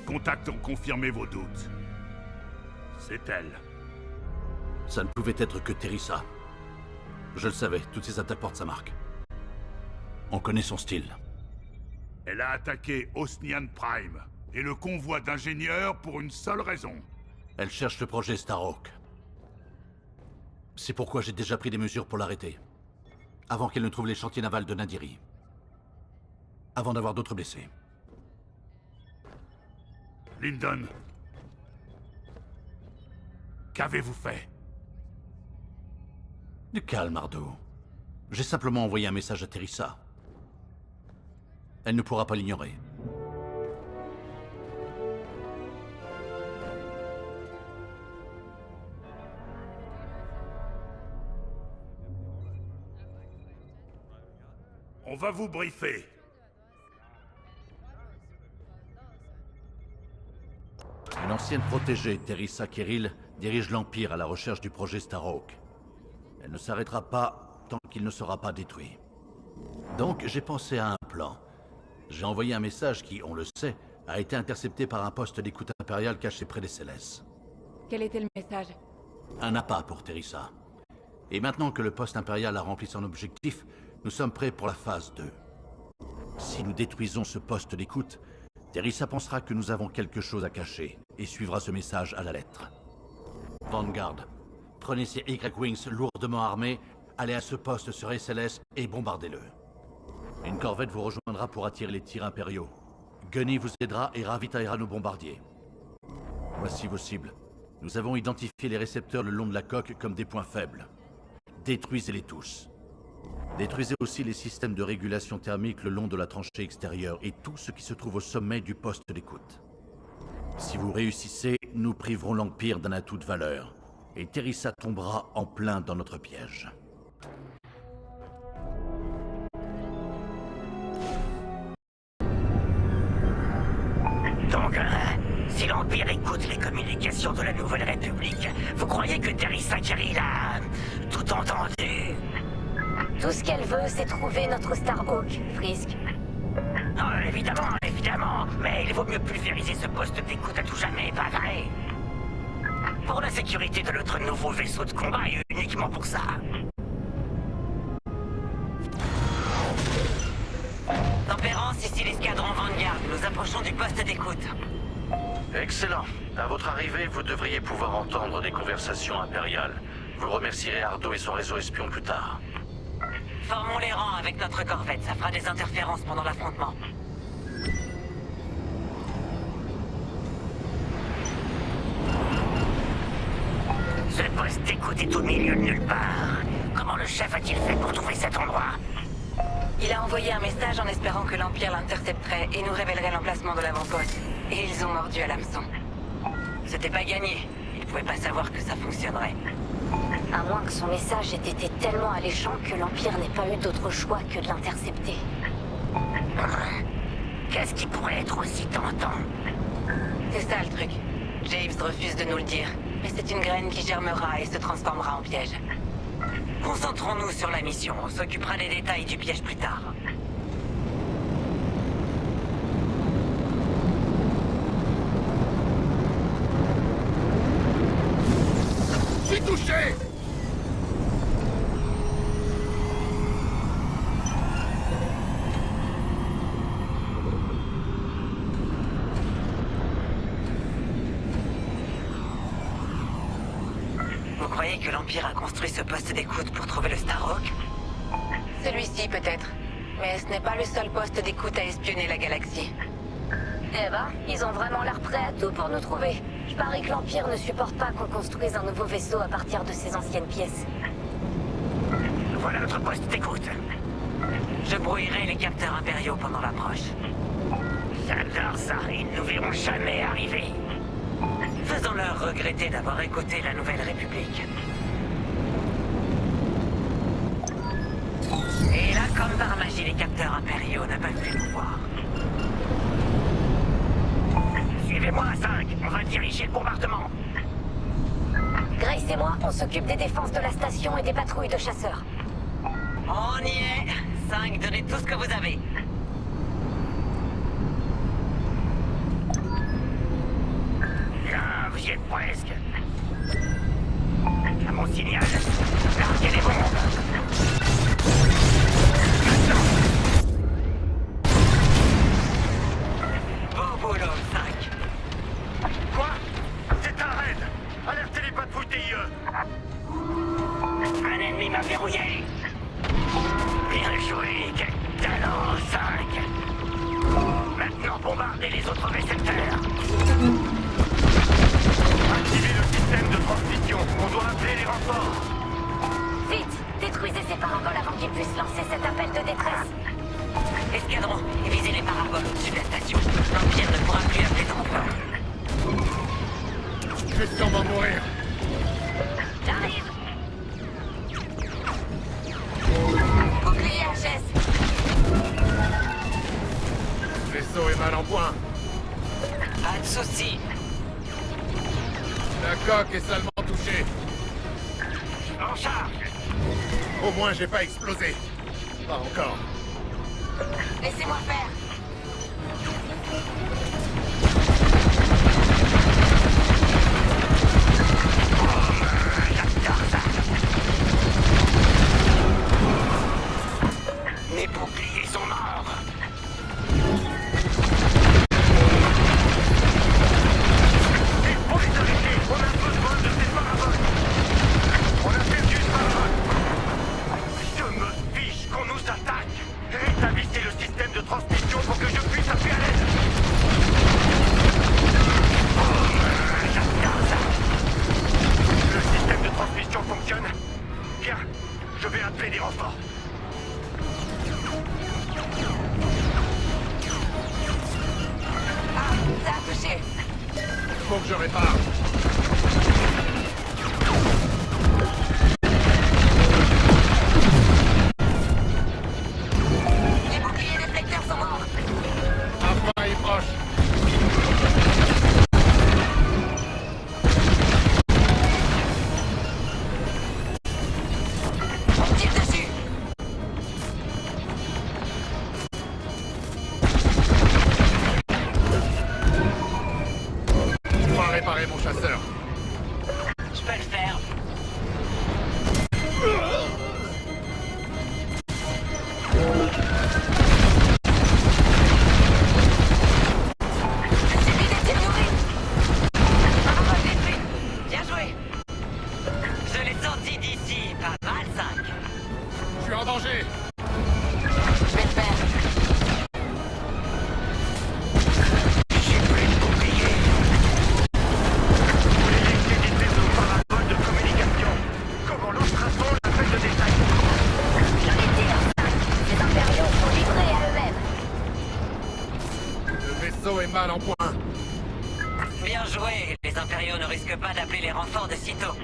Contacts ont confirmé vos doutes. C'est elle. Ça ne pouvait être que Teresa. Je le savais, toutes ces attaques portent sa marque. On connaît son style. Elle a attaqué Osnian Prime et le convoi d'ingénieurs pour une seule raison. Elle cherche le projet Starhawk. C'est pourquoi j'ai déjà pris des mesures pour l'arrêter. Avant qu'elle ne trouve les chantiers navals de Nadiri. Avant d'avoir d'autres blessés. Lyndon. Qu'avez-vous fait? Du calme, Ardo. J'ai simplement envoyé un message à Teresa. Elle ne pourra pas l'ignorer. On va vous briefer. Une ancienne protégée, Teresa Kirill, dirige l'Empire à la recherche du projet Starhawk. Elle ne s'arrêtera pas tant qu'il ne sera pas détruit. Donc, j'ai pensé à un plan. J'ai envoyé un message qui, on le sait, a été intercepté par un poste d'écoute impérial caché près des Célestes. Quel était le message? Un appât pour Teresa. Et maintenant que le poste impérial a rempli son objectif, nous sommes prêts pour la phase 2. Si nous détruisons ce poste d'écoute, Teresa pensera que nous avons quelque chose à cacher et suivra ce message à la lettre. Vanguard, prenez ces Y-Wings lourdement armés, allez à ce poste sur SLS et bombardez-le. Une corvette vous rejoindra pour attirer les tirs impériaux. Gunny vous aidera et ravitaillera nos bombardiers. Voici vos cibles. Nous avons identifié les récepteurs le long de la coque comme des points faibles. Détruisez-les tous. Détruisez aussi les systèmes de régulation thermique le long de la tranchée extérieure et tout ce qui se trouve au sommet du poste d'écoute. Si vous réussissez, nous priverons l'Empire d'un atout de valeur. Et Teresa tombera en plein dans notre piège. Donc, si l'Empire écoute les communications de la Nouvelle République, vous croyez que Teresa Kirill a tout entendu? Tout ce qu'elle veut, c'est trouver notre Starhawk, Frisk. Non, évidemment, mais il vaut mieux pulvériser ce poste d'écoute à tout jamais, pas vrai? Pour la sécurité de notre nouveau vaisseau de combat et uniquement pour ça. Tempérance, ici l'escadron Vanguard. Nous approchons du poste d'écoute. Excellent. À votre arrivée, vous devriez pouvoir entendre des conversations impériales. Vous remercierez Ardo et son réseau espion plus tard. Formons les rangs avec notre corvette. Ça fera des interférences pendant l'affrontement. Ce poste d'écoute est au milieu de nulle part. Comment le chef a-t-il fait pour trouver cet endroit? Il a envoyé un message en espérant que l'Empire l'intercepterait et nous révélerait l'emplacement de l'avant-poste. Et ils ont mordu à l'hameçon. C'était pas gagné. Ils pouvaient pas savoir que ça fonctionnerait. À moins que son message ait été tellement alléchant que l'Empire n'ait pas eu d'autre choix que de l'intercepter. Qu'est-ce qui pourrait être aussi tentant? C'est ça le truc. James refuse de nous le dire. Mais c'est une graine qui germera et se transformera en piège. Concentrons-nous sur la mission. On s'occupera des détails du piège plus tard. Je suis touché! Vous croyez que l'Empire a construit ce poste d'écoute pour trouver le Starhawk? Celui-ci peut-être. Mais ce n'est pas le seul poste d'écoute à espionner la galaxie. Eh ben, ils ont vraiment l'air prêts à tout pour nous trouver. Je parie que l'Empire ne supporte pas qu'on construise un nouveau vaisseau à partir de ces anciennes pièces. Voilà notre poste d'écoute. Je brouillerai les capteurs impériaux pendant l'approche. J'adore ça, ils ne nous verront jamais arriver. Faisons-leur regretter d'avoir écouté la Nouvelle République. Et là, comme par magie, les capteurs impériaux ne peuvent plus nous voir. Suivez-moi à 5, on va diriger le bombardement. Grace et moi, on s'occupe des défenses de la station et des patrouilles de chasseurs. On y est. 5, donnez tout ce que vous avez. Là, vous y êtes presque. À mon signal, larguez les bombes. Beau boulot, 5. Quoi? C'est un raid! Alertez les patrouilles TIE! Un ennemi m'a verrouillé. Bien joué, quel talent, 5. Maintenant, bombardez les autres récepteurs. Activez le système de transmission. On doit appeler les renforts. Vite, détruisez ces paraboles avant qu'ils puissent lancer cet appel de détresse. Escadron, visez les paraboles au-dessus de la station. L'Empire ne pourra plus appeler de renfort. Christian va mourir. J'arrive. Bouclier HS. Le vaisseau est mal en point. Pas de soucis. La coque est salement touchée. En charge! Au moins, j'ai pas explosé. Pas encore. Laissez-moi faire. Mes boucliers sont morts. Il faut les arrêter! On a besoin de ces paraboles! On a perdu une parabole! Je me fiche qu'on nous attaque! Rétablissez le système de transmission pour que je puisse appeler à l'aide! J'adore ça. Le système de transmission fonctionne? Bien, je vais appeler des renforts. Ah, ça a touché. Faut que je répare. Les boucliers déflecteurs sont morts. Alpha est proche. On tire dessus. Je dois réparer mon chasseur. Je peux le faire. Suivi des tirs nourris. Parabole détruite. Bien joué. Je l'ai sorti d'ici. Pas mal, 5. Je suis en danger. Je vais le faire. J'ai plus de boucliers. Vous voulez expéditer nos paraboles de communication? Comment lancera-t-on l'appel de détail? Je les tire. Les impériaux sont livrés à eux-mêmes. Le vaisseau est mal en point. Bien joué. Les impériaux ne risquent pas d'appeler les renforts de sitôt.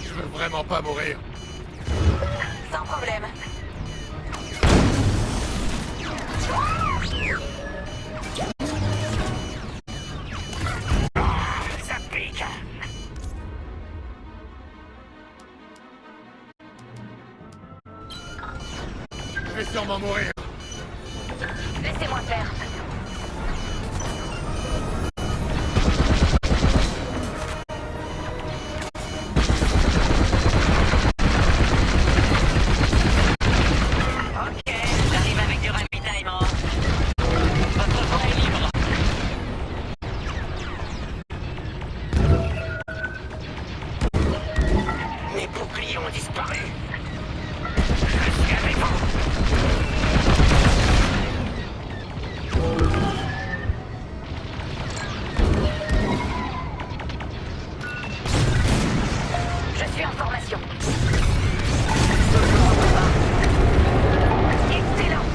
Je veux vraiment pas mourir. Sans problème. Ça pique. Je vais sûrement mourir. Laissez-moi faire. Ok, j'arrive avec du ravitaillement. Votre voie est libre. Mes boucliers ont disparu. Je suis avec vous. Je suis en formation. Excellent.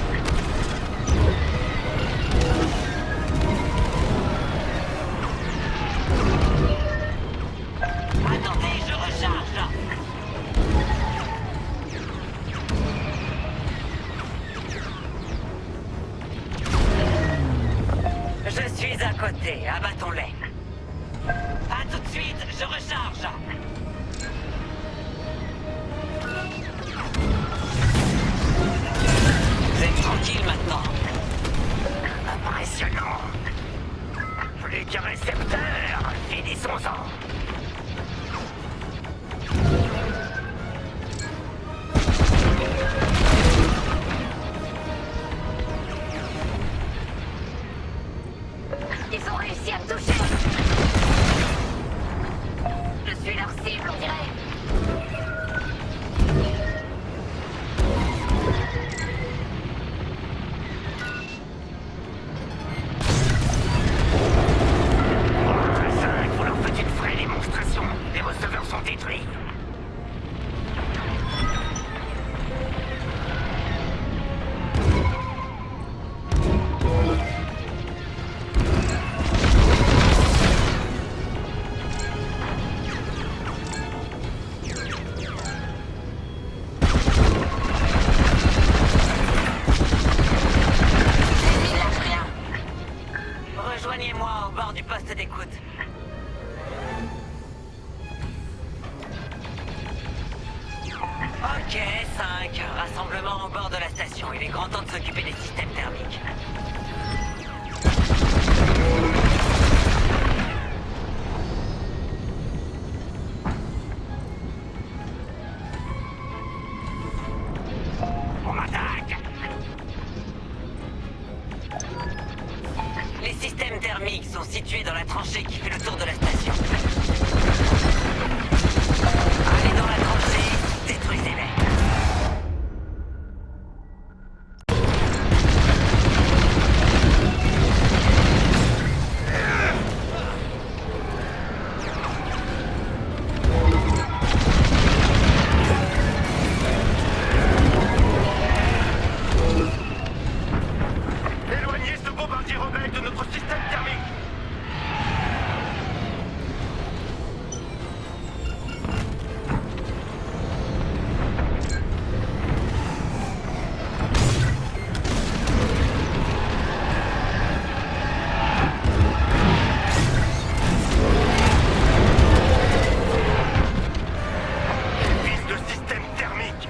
Attendez, je recharge. Je suis à côté, abattons-les. À tout de suite, je recharge. Vous êtes tranquille maintenant. Impressionnant. Plus qu'un récepteur, finissons-en. Ils ont réussi à me toucher. Je suis leur cible, on dirait. Vous leur faites une vraie démonstration. Les receveurs sont détruits. L'ennemi ne lâche rien. Rejoignez-moi au bord du poste d'écoute. Ok, 5. Rassemblement au bord de la station. Il est grand temps de s'occuper des systèmes thermiques. On m'attaque. Les systèmes thermiques sont situés dans la tranchée qui fait le tour de la station. Allez dans la tranchée, détruisez-les. Éloignez ce bombardier rebelle de notre système thermique. Il vise le système thermique.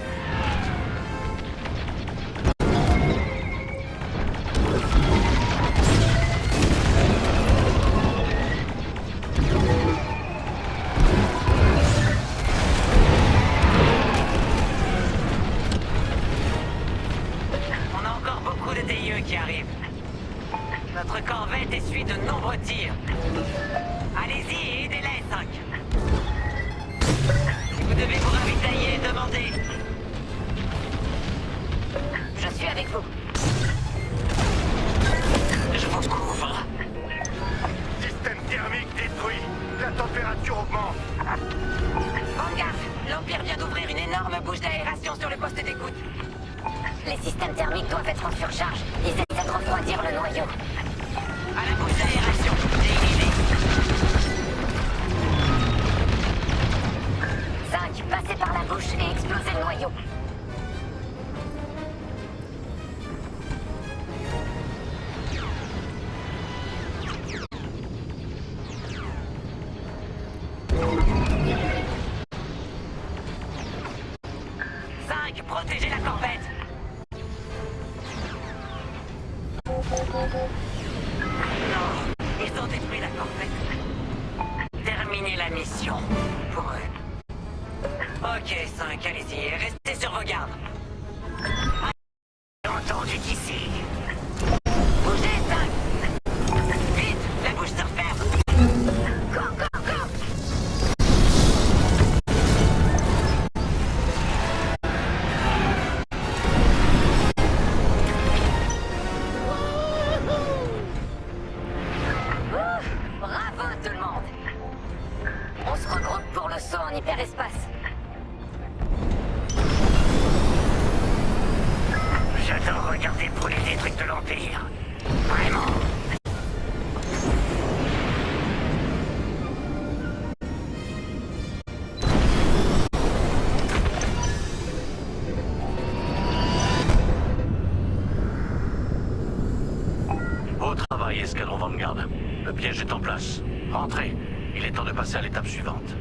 On a encore beaucoup de DIE qui arrivent. Notre corvette essuie de nombreux tirs. Allez-y et aidez-les, 5. Si vous devez vous ravitailler, demandez. Je suis avec vous. Je vous couvre. Système thermique détruit. La température augmente. Faites gaffe, l'Empire vient d'ouvrir une énorme bouche d'aération sur le poste d'écoute. Les systèmes thermiques doivent être en surcharge. Ils essaient de refroidir le noyau. À la bouche d'aération, j'ai une idée. 5, non. Pour eux. Ok, 5, allez-y, restez sur vos gardes. Entendu d'ici. Bougez, 5. Vite, la bouche se referme. Go, go, go. Bravo tout le monde. On se regroupe pour le saut en hyperespace. J'adore regarder brûler des trucs de l'Empire. Vraiment. Au travail, escadron Vanguard. Le piège est en place. Rentrez. Il est temps de passer à l'étape suivante.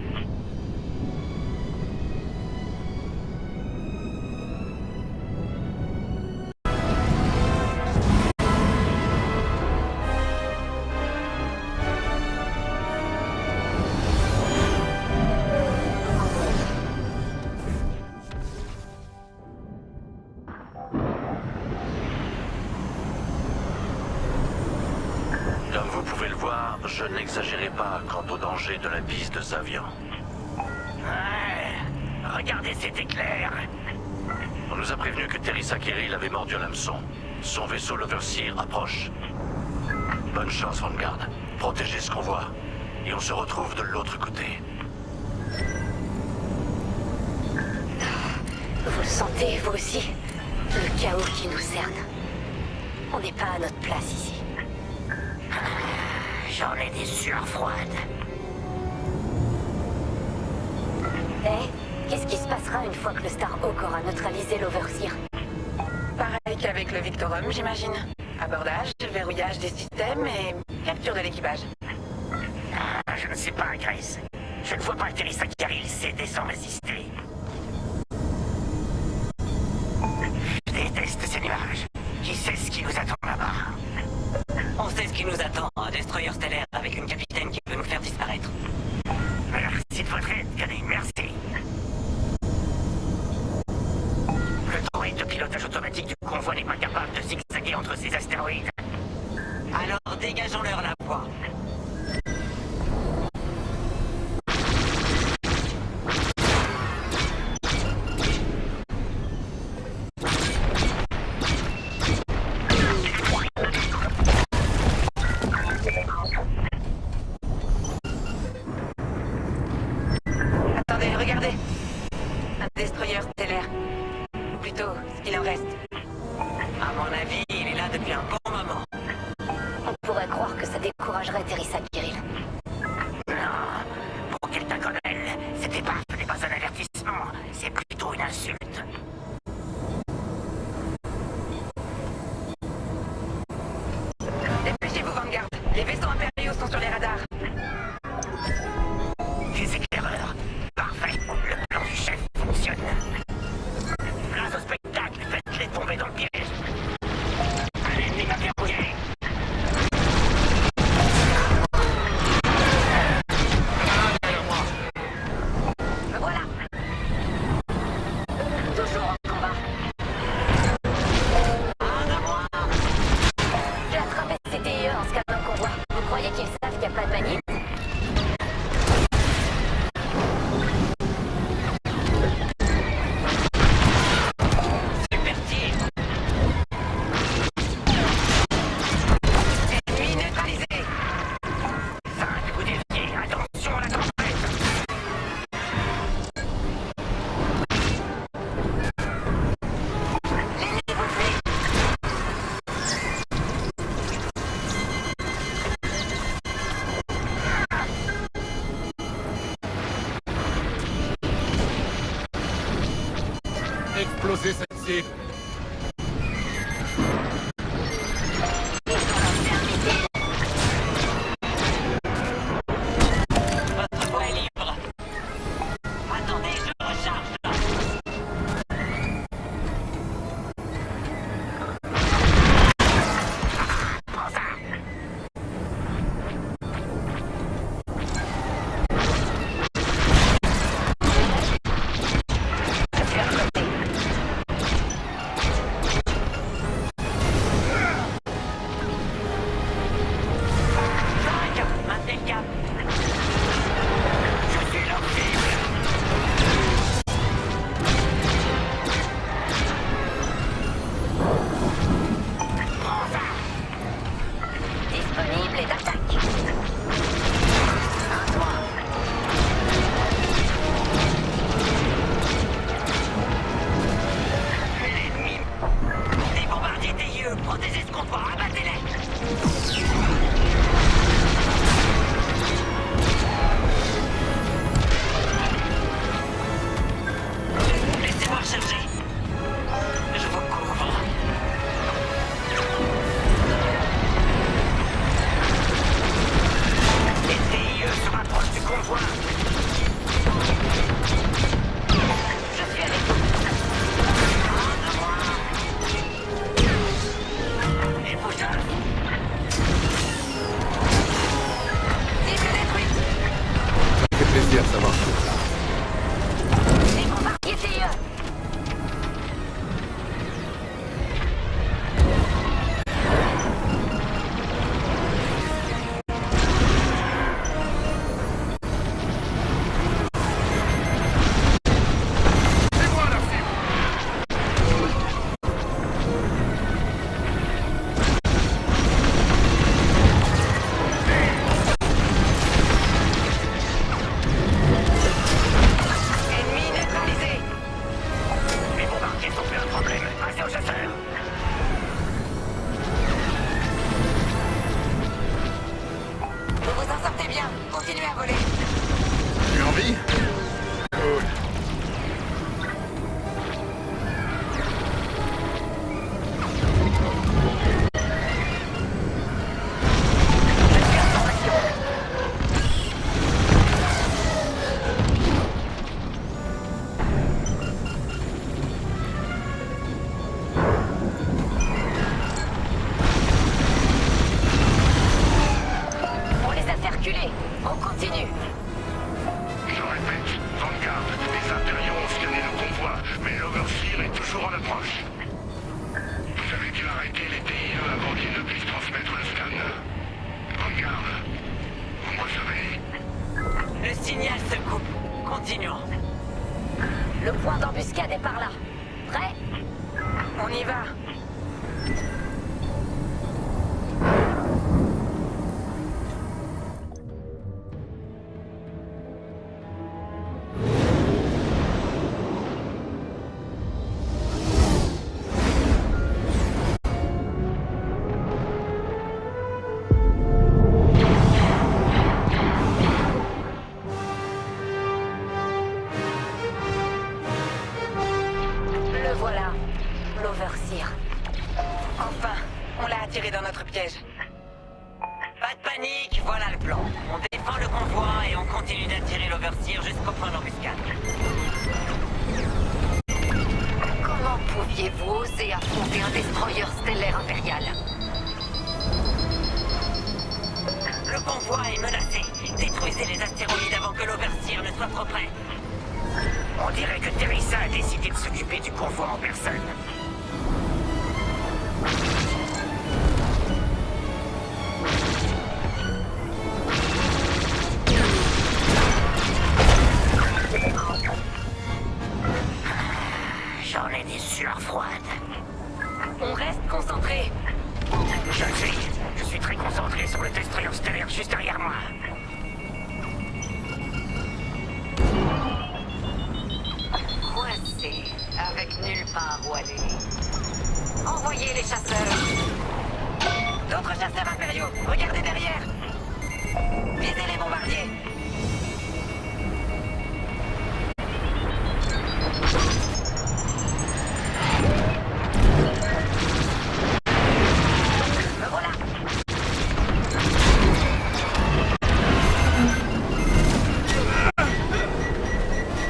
Comme vous pouvez le voir, je n'exagérais pas quant au danger de la piste de Xavier. Ouais. Regardez cet éclair. On nous a prévenu que Teresa Kirill avait mordu à l'hameçon. Son vaisseau l'Overseer approche. Bonne chance, Vanguard. Protégez ce qu'on voit. Et on se retrouve de l'autre côté. Vous le sentez, vous aussi? Le chaos qui nous cerne. On n'est pas à notre place ici. J'en ai des sueurs froides. Qu'est-ce qui se passera une fois que le Starhawk aura neutralisé l'Overseer? Pareil qu'avec le Victorum, j'imagine. Abordage, verrouillage des systèmes et capture de l'équipage. Ah, je ne sais pas, Grace. Je ne vois pas Teresa Kirill céder sans résister. Je déteste ces nuages. Qui sait ce qui nous attend là-bas? On sait ce qui nous attend, un destroyer stellaire avec une capitaine qui peut nous faire disparaître. Merci de votre aide, Gunny, merci. Le droïde de pilotage automatique du convoi n'est pas capable de zigzaguer entre ces astéroïdes. Alors dégageons-leur la voie. Attendez, regardez. Un destroyer stellaire. Ou plutôt, ce qu'il en reste. À mon avis, il est là depuis un bon moment. On pourrait croire que ça découragerait Teresa Kirill. Non, pour quelqu'un comme elle, cette épave n'est pas un avertissement, c'est plutôt une insulte. Dépêchez-vous, Vanguard. Les vaisseaux impériaux sont sur les radars. Des éclaireurs. Parfait. Le plan du chef fonctionne. Place au spectacle, faites-les tomber dans le piège. L'ennemi m'a verrouillé. Me voilà. Toujours en combat. J'ai attrapé CTIE en scannant le convoi. Vous croyez qu'ils savent qu'il n'y a pas de manip? Super tir. Ennemi neutralisé. 5, vous déviez, attention à la tempête. L'ennemi vous suit. Explosez cette cible. Votre voie est libre. Attendez, je recharge. Prends ça. réussi à savoir tout ça. Les bombardiers TIE! Ennemi neutralisé. Les bombardiers sont plus un problème. Passez aux chasseurs. Vous vous en sortez bien. Continuez à voler. Tu as envie? Cool. On les a fait reculer. On continue. Je répète, Vanguard, les impériaux ont scanné le convoi, mais l'Overseer est toujours en approche. Vous avez dû arrêter les TIE avant qu'ils ne puissent transmettre le scan. Vanguard, vous me recevez? Le signal se coupe. Continuons. Le point d'embuscade est par là. Prêt? On y va. Le voilà. L'Overseer. Enfin, on l'a attiré dans notre piège. Pas de panique, voilà le plan. On défend le convoi et on continue d'attirer l'Overseer jusqu'au point d'embuscade. Comment pouviez-vous oser affronter un destroyer stellaire impérial? Le convoi est menacé. Détruisez les astéroïdes avant que l'Overseer ne soit trop près. On dirait que Teresa a décidé de s'occuper du convoi en personne. J'en ai des sueurs froides. On reste concentré. Je le sais. Je suis très concentré sur le destroyer stellaire juste derrière moi. Coincé, avec nulle part où aller. Envoyez les chasseurs. D'autres chasseurs impériaux, regardez derrière. Visez les bombardiers. Me voilà.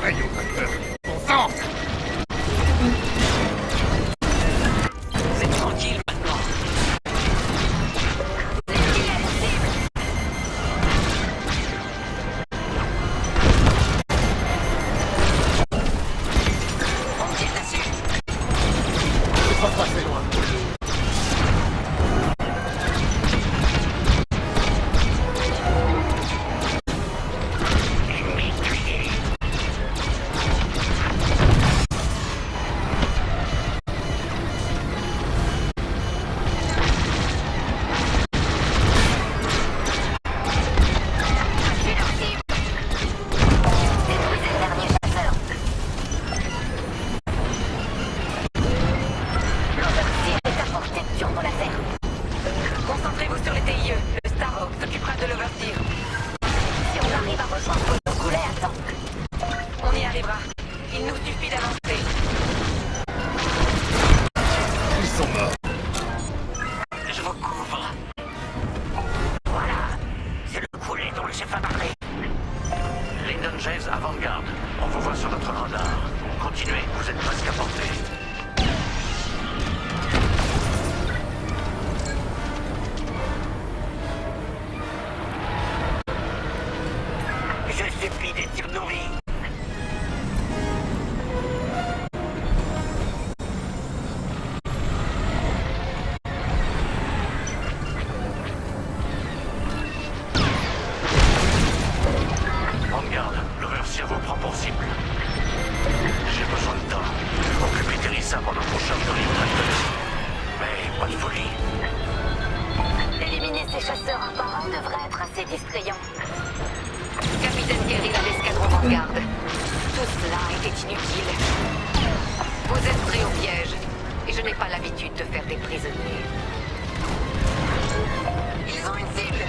Rayon vapeur. Bon sang! C'est tranquille maintenant. On tire dessus. C'est pas passé loin. Je suis leur cible. Détruisez le dernier chasseur. L'Overseer est à portée de turbo laser. Concentrez-vous sur les TIE. Le Starhawk s'occupera de l'Overseer. Si on arrive à rejoindre le goulet à temps. On y arrivera. Il nous suffit d'avancer. Ils sont morts. Je vous couvre. Voilà. C'est le coulet dont le chef a parlé. Lyndon James à Vanguard. On vous voit sur notre radar. Continuez, vous êtes presque à portée. Je supplie des tirs nourris. Vanguard, l'Overseer vous prend pour cible. J'ai besoin de temps. Occupez Teresa pendant qu'on chope de Tracteurs. Mais pas de folie. Éliminer ces chasseurs un par un devrait être assez distrayant. Capitaine Guerrilla d'Escadron Vanguard. Tout cela était inutile. Vous êtes pris au piège. Et je n'ai pas l'habitude de faire des prisonniers. Ils ont une cible.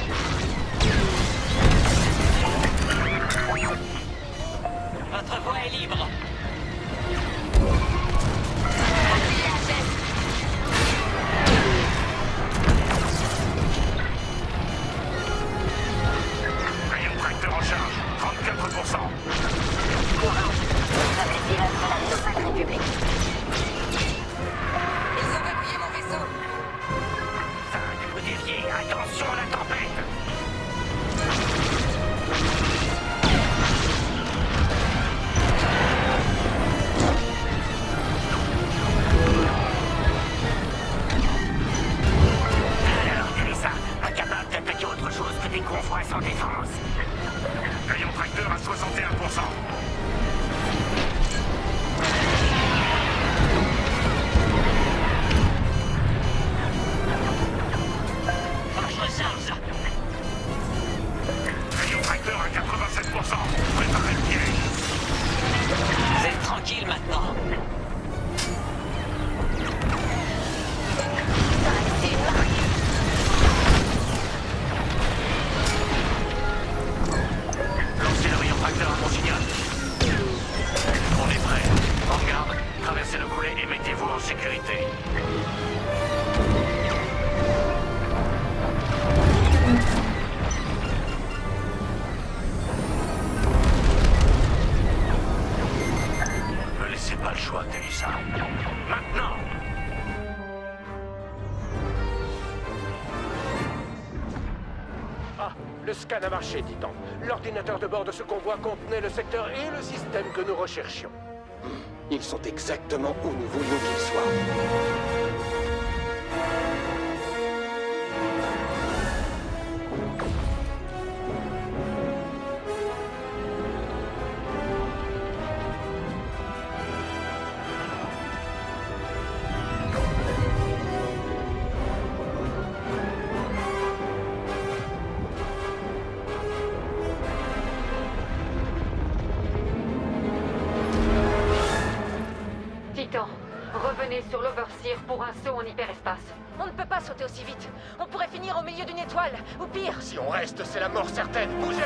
Votre voie est libre. Rayon tracteur en charge, 34%. Avec pilote pour la Nouvelle République. Ils ont verrouillé mon vaisseau. Ça a dû vous dévier. Attention à la tempête. Alors, Teresa, incapable d'attaquer autre chose que des convois sans défense. Rayon tracteur à 61%. Je recharge. Rayon tracteur à 87%. Préparez le piège. Vous êtes tranquille maintenant. Lancez le rayon tracteur à mon signal. On est prêt. Vanguard, traversez le goulet et mettez-vous en sécurité. Ne me laissez pas le choix, Teresa. Maintenant! Ah, le scan a marché, Titan. L'ordinateur de bord de ce convoi contenait le secteur et le système que nous recherchions. Ils sont exactement où nous voulions qu'ils soient. Titan, revenez sur l'Overseer pour un saut en hyperespace. On ne peut pas sauter aussi vite. On pourrait finir au milieu d'une étoile. Ou pire. Si on reste, c'est la mort certaine. Bougez!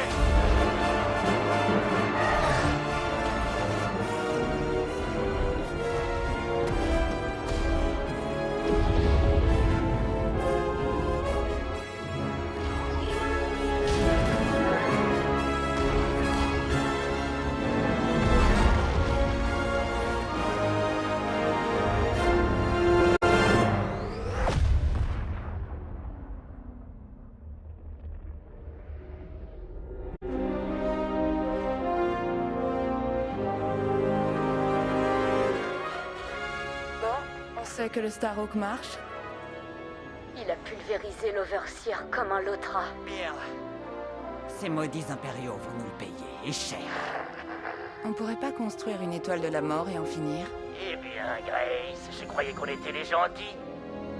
C'est que le Starhawk marche. Il a pulvérisé l'Overseer comme un Lotra. Bien. Ces maudits impériaux vont nous le payer, et cher. On pourrait pas construire une étoile de la mort et en finir? Eh bien, Grace, je croyais qu'on était les gentils.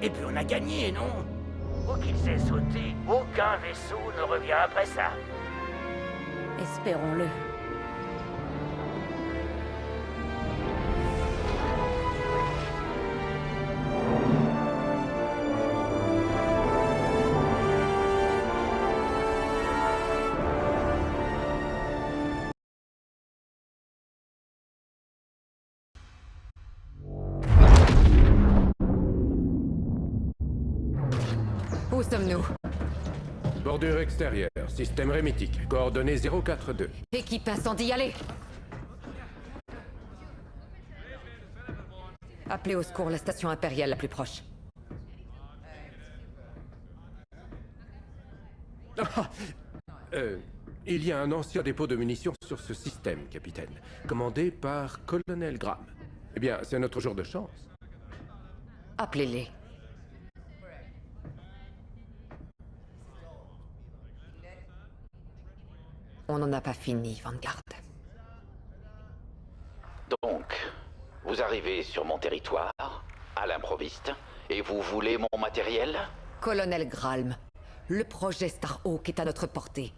Et puis on a gagné, non? Où qu'il s'est sauté, aucun vaisseau ne revient après ça. Espérons-le. Où sommes-nous? Bordure extérieure, système rémitique, coordonnées 042. Équipe incendie, allez! Appelez au secours la station impériale la plus proche. Il y a un ancien dépôt de munitions sur ce système, capitaine, commandé par Colonel Graham. Eh bien, c'est notre jour de chance. Appelez-les. On n'en a pas fini, Vanguard. Donc, vous arrivez sur mon territoire, à l'improviste, et vous voulez mon matériel? Colonel Graham, le projet Starhawk est à notre portée.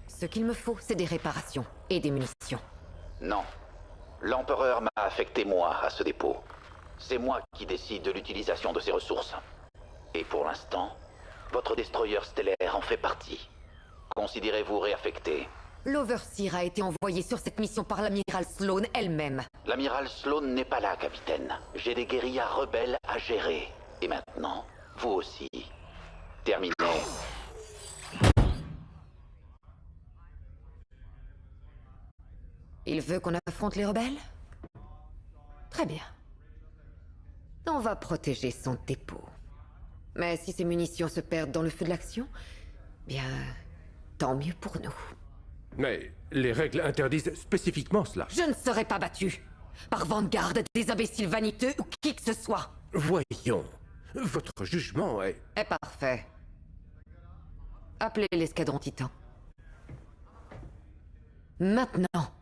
Ce qu'il me faut, c'est des réparations et des munitions. Non. L'Empereur m'a affecté, moi, à ce dépôt. C'est moi qui décide de l'utilisation de ces ressources. Et pour l'instant, votre destroyer stellaire en fait partie. Considérez-vous réaffecté. L'Overseer a été envoyé sur cette mission par l'amiral Sloane elle-même. L'amiral Sloane n'est pas là, capitaine. J'ai des guérillas rebelles à gérer. Et maintenant, vous aussi. Terminé. Il veut qu'on affronte les rebelles? Très bien. On va protéger son dépôt. Mais si ces munitions se perdent dans le feu de l'action, bien, tant mieux pour nous. Mais les règles interdisent spécifiquement cela. Je ne serai pas battu par Vanguard, des imbéciles vaniteux ou qui que ce soit. Voyons, votre jugement est parfait. Appelez l'escadron Titan. Maintenant.